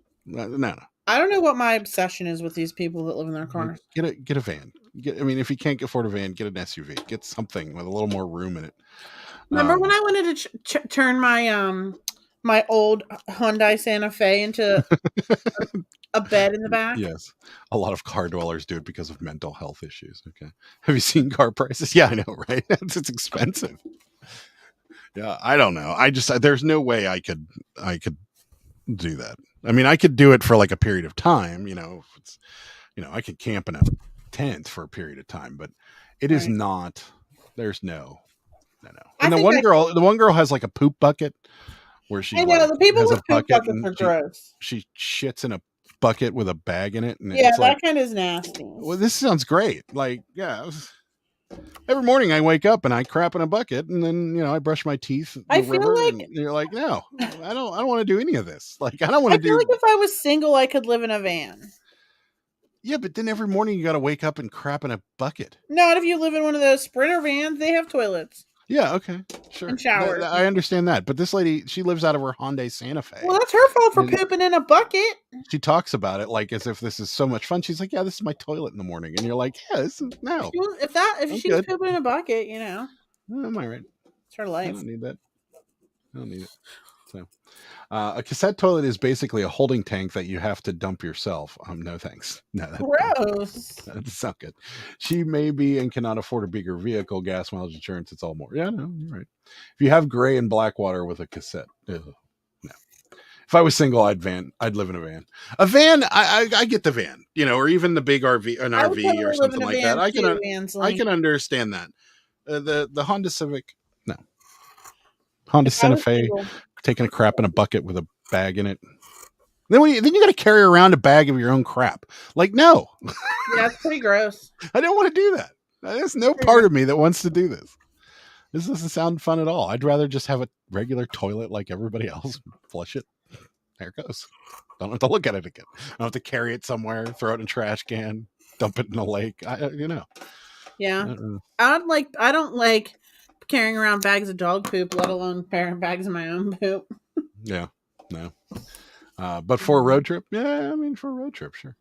I don't know what my obsession is with these people that live in their cars. Get a van. If you can't afford a van, get an SUV. Get something with a little more room in it. Remember when I wanted to turn my my old Hyundai Santa Fe into a bed in the back? Yes, a lot of car dwellers do it because of mental health issues. Okay, have you seen car prices? Yeah, I know, right? It's expensive. Yeah, I don't know. There's no way I could do that. I mean, I could do it for like a period of time. If it's, I could camp in a tent for a period of time, but it is not. There's no. And the one girl has like a poop bucket where she. I know the people with poop buckets are gross. She shits in a bucket with a bag in it, and yeah, it's that kind is nasty. Well, this sounds great. Like, yeah. Every morning I wake up and I crap in a bucket, and then I brush my teeth. I feel like you're like, no, I don't want to do any of this. Like, I don't want to do. I feel like if I was single, I could live in a van. Yeah, but then every morning you got to wake up and crap in a bucket. Not if you live in one of those Sprinter vans. They have toilets. Yeah, okay, sure. And showers. I understand that, but this lady, she lives out of her Hyundai Santa Fe. Well, that's her fault for pooping in a bucket. She talks about it like as if this is so much fun. She's like, "Yeah, this is my toilet in the morning," and you're like, "Yeah, this is no." If she's pooping in a bucket, am I right? It's her life. I don't need that. I don't need it. So, a cassette toilet is basically a holding tank that you have to dump yourself. No, thanks. No, gross. That's not good. She may be and cannot afford a bigger vehicle, gas mileage, insurance. It's all more. Yeah, no, you're right. If you have gray and black water with a cassette, no. If I was single, I'd live in a van. A van, I get the van, or even the big RV, an RV or something like that. I can understand that. The Honda Civic, no. Honda Santa Fe. Taking a crap in a bucket with a bag in it. Then you got to carry around a bag of your own crap. Like, no. Yeah, it's pretty gross. I don't want to do that. There's no part of me that wants to do this. This doesn't sound fun at all. I'd rather just have a regular toilet like everybody else. Flush it. There it goes. Don't have to look at it again. I don't have to carry it somewhere, throw it in a trash can, dump it in a lake. Yeah. I don't like carrying around bags of dog poop, let alone carrying bags of my own poop. Yeah, no. But for a road trip, for a road trip, sure.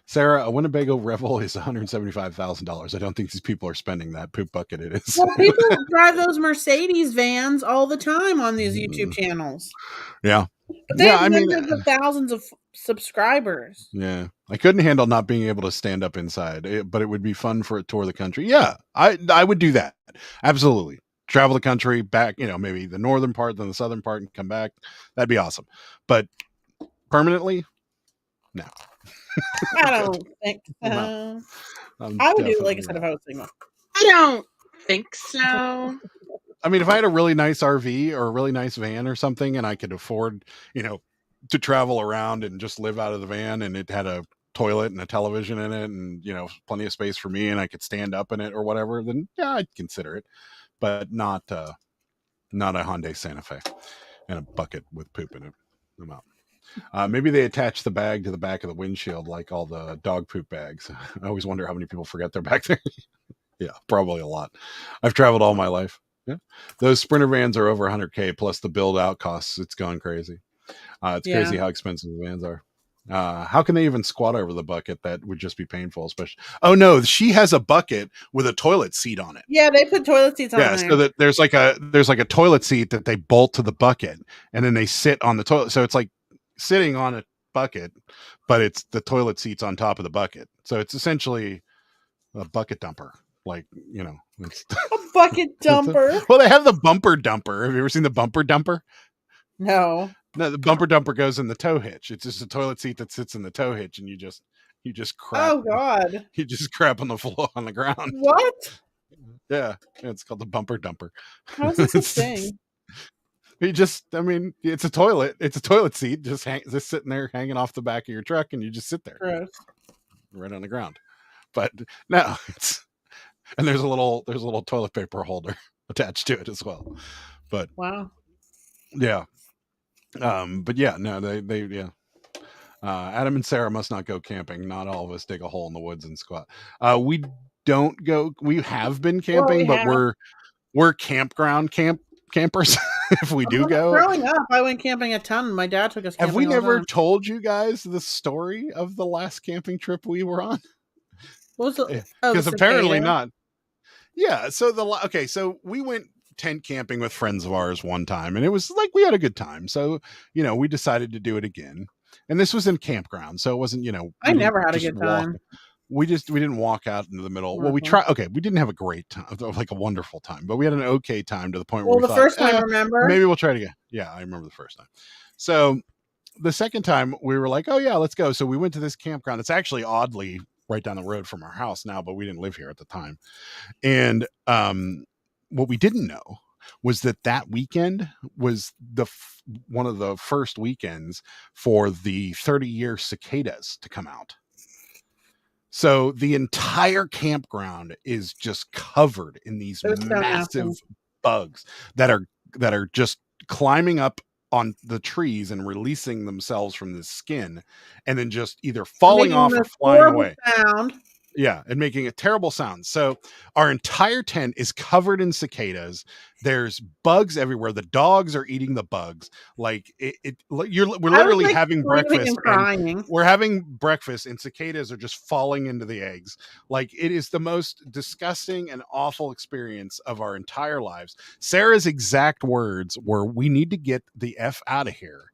Sarah, a Winnebago Revel is $175,000. I don't think these people are spending that poop bucket. It is. Well, people drive those Mercedes vans all the time on these YouTube channels. Yeah. But they have hundreds of thousands of subscribers. Yeah. I couldn't handle not being able to stand up inside, but it would be fun for a tour of the country. Yeah, I would do that. Absolutely. travel the country back, maybe the northern part, then the southern part, and come back. That'd be awesome. But permanently, no. I don't think so. No. I would do it, like I said, if I was single. I don't think so. I mean, if I had a really nice RV or a really nice van or something, and I could afford, to travel around and just live out of the van, and it had a toilet and a television in it, and plenty of space for me, and I could stand up in it or whatever, then yeah, I'd consider it, but not a Hyundai Santa Fe and a bucket with poop in it. I'm out. Maybe they attach the bag to the back of the windshield like all the dog poop bags. I always wonder how many people forget they're back there. Yeah, probably a lot. I've traveled all my life. Yeah, those Sprinter vans are over 100K plus the build out costs. It's gone crazy. It's crazy how expensive the vans are. How can they even squat over the bucket? That would just be painful. Especially, oh no, she has a bucket with a toilet seat on it. Yeah, they put toilet seats on there. Yeah, so that there's like a toilet seat that they bolt to the bucket, and then they sit on the toilet. So it's like sitting on a bucket, but it's the toilet seats on top of the bucket. So it's essentially a bucket dumper. Like, it's a bucket dumper. Well, they have the bumper dumper. Have you ever seen the bumper dumper? No, the bumper dumper goes in the tow hitch. It's just a toilet seat that sits in the tow hitch, and you just crap. Oh God! You just crap on the floor on the ground. What? Yeah, it's called the bumper dumper. How's this a thing? It's a toilet. It's a toilet seat just sitting there hanging off the back of your truck, and you just sit there, Gross. Right on the ground. But no, and there's a little toilet paper holder attached to it as well. But wow. Yeah. But yeah, no, they Adam and Sarah must not go camping. Not all of us dig a hole in the woods and squat. We don't go. We have been camping, but we're campers. If we do go. Growing up, I went camping a ton. My dad took us camping. Have we never told you guys the story of the last camping trip we were on? What was it? Because apparently not. Yeah. So we went tent camping with friends of ours one time, and it was like we had a good time. So we decided to do it again, and this was in campground, so it wasn't I never had a good time. We didn't walk out into the middle. Well, we tried. Okay, we didn't have a great time, like a wonderful time, but we had an okay time to the point where we thought, first time, remember? Maybe we'll try it again. Yeah, I remember the first time. So the second time we were like, oh yeah, let's go. So we went to this campground. It's actually oddly right down the road from our house now, but we didn't live here at the time. And what we didn't know was that weekend was one of the first weekends for the 30-year cicadas to come out. So the entire campground is just covered in these massive bugs that are just climbing up on the trees and releasing themselves from the skin, and then just either falling off or flying away. Sound. Yeah, and making a terrible sound. So our entire tent is covered in cicadas. There's bugs everywhere. The dogs are eating the bugs. Like we're literally having breakfast. And we're having breakfast, and cicadas are just falling into the eggs. Like, it is the most disgusting and awful experience of our entire lives. Sarah's exact words were, "We need to get the F out of here,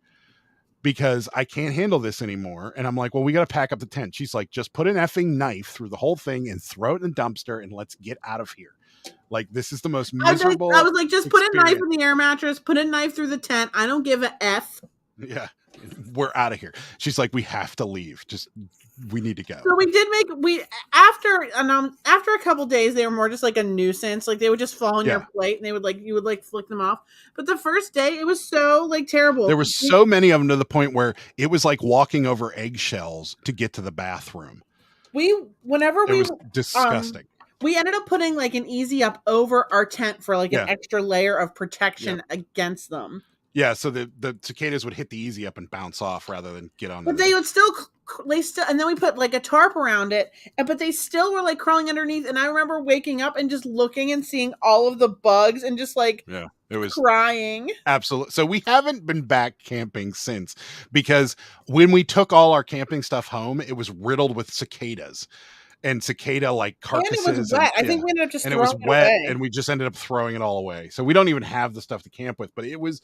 because I can't handle this anymore." And I'm like, well, we got to pack up the tent. She's like, just put an effing knife through the whole thing and throw it in the dumpster, and let's get out of here. Like, this is the most miserable. I was like, just put a knife in the air mattress, put a knife through the tent. I don't give a F. Yeah, we're out of here. She's like, we have to leave. We need to go. So after a couple days, they were more just like a nuisance. Like, they would just fall on your plate, and you would flick them off. But the first day, it was so terrible. There were so many of them to the point where it was like walking over eggshells to get to the bathroom. It was disgusting. We ended up putting like an easy up over our tent for like an extra layer of protection against them. Yeah, so the cicadas would hit the easy up and bounce off rather than get on. But they still, and then we put like a tarp around it, but they still were like crawling underneath. And I remember waking up and just looking and seeing all of the bugs and just like, it was crying. Absolutely. So we haven't been back camping since, because when we took all our camping stuff home, it was riddled with cicadas. And cicada like carcasses. And it was wet. I think we ended up just throwing it away. And it was wet, and we just ended up throwing it all away. So we don't even have the stuff to camp with, but it was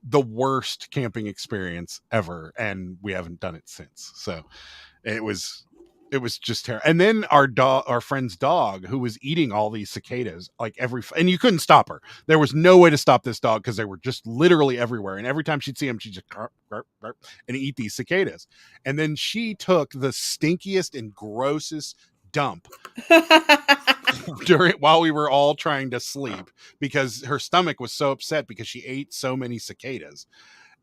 the worst camping experience ever, and we haven't done it since. So it was It was just terrible. And then our friend's dog, who was eating all these cicadas, like and you couldn't stop her. There was no way to stop this dog because they were just literally everywhere. And every time she'd see them, she'd just and eat these cicadas. And then she took the stinkiest and grossest dump while we were all trying to sleep because her stomach was so upset because she ate so many cicadas.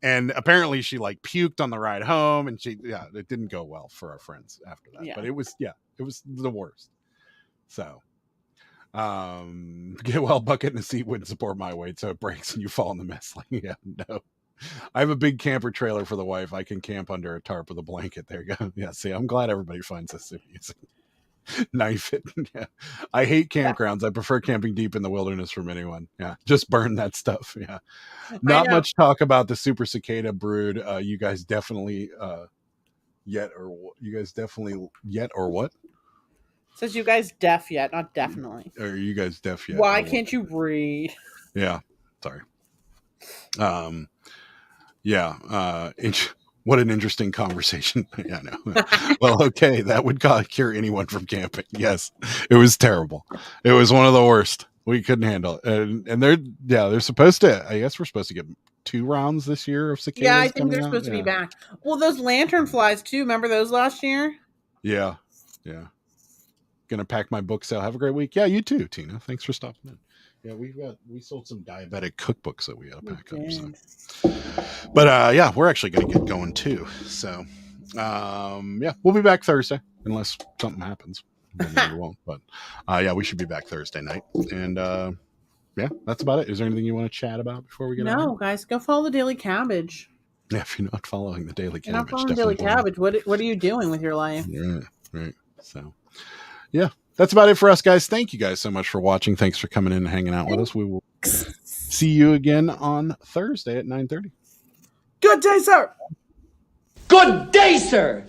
And apparently she like puked on the ride home, and it didn't go well for our friends after that. Yeah. But it was the worst. So, bucket in a seat wouldn't support my weight, so it breaks and you fall in the mess. Like, yeah, no. I have a big camper trailer for the wife. I can camp under a tarp with a blanket. There you go. Yeah, see, I'm glad everybody finds this amusing. Knife it. Yeah. I hate campgrounds. I prefer camping deep in the wilderness from anyone. Yeah, just burn that stuff. Yeah, not much talk about the super cicada brood. You guys definitely yet or what? Says you guys deaf yet, not definitely. Are you guys deaf yet? Why can't you read? Yeah, sorry. What an interesting conversation. Yeah, no. Well, okay, that would cure anyone from camping. Yes, it was terrible. It was one of the worst. We couldn't handle it. And they're supposed to, I guess we're supposed to get 2 rounds this year of cicadas. Yeah, I think they're supposed to be back. Well, those lantern flies too. Remember those last year? Yeah. Gonna pack my books out. Have a great week. Yeah, you too, Tina. Thanks for stopping in. Yeah, we sold some diabetic cookbooks that we had to pack up. So. But we're actually going to get going too. So we'll be back Thursday unless something happens. Maybe we won't. But we should be back Thursday night. And that's about it. Is there anything you want to chat about before we get out? No, guys, go follow the Daily Cabbage. Yeah, if you're not following the Daily Cabbage, you're not following Daily Cabbage. What are you doing with your life? Yeah, right. So that's about it for us, guys. Thank you guys so much for watching. Thanks for coming in and hanging out with us. We will see you again on Thursday at 9:30. Good day, sir. Good day, sir.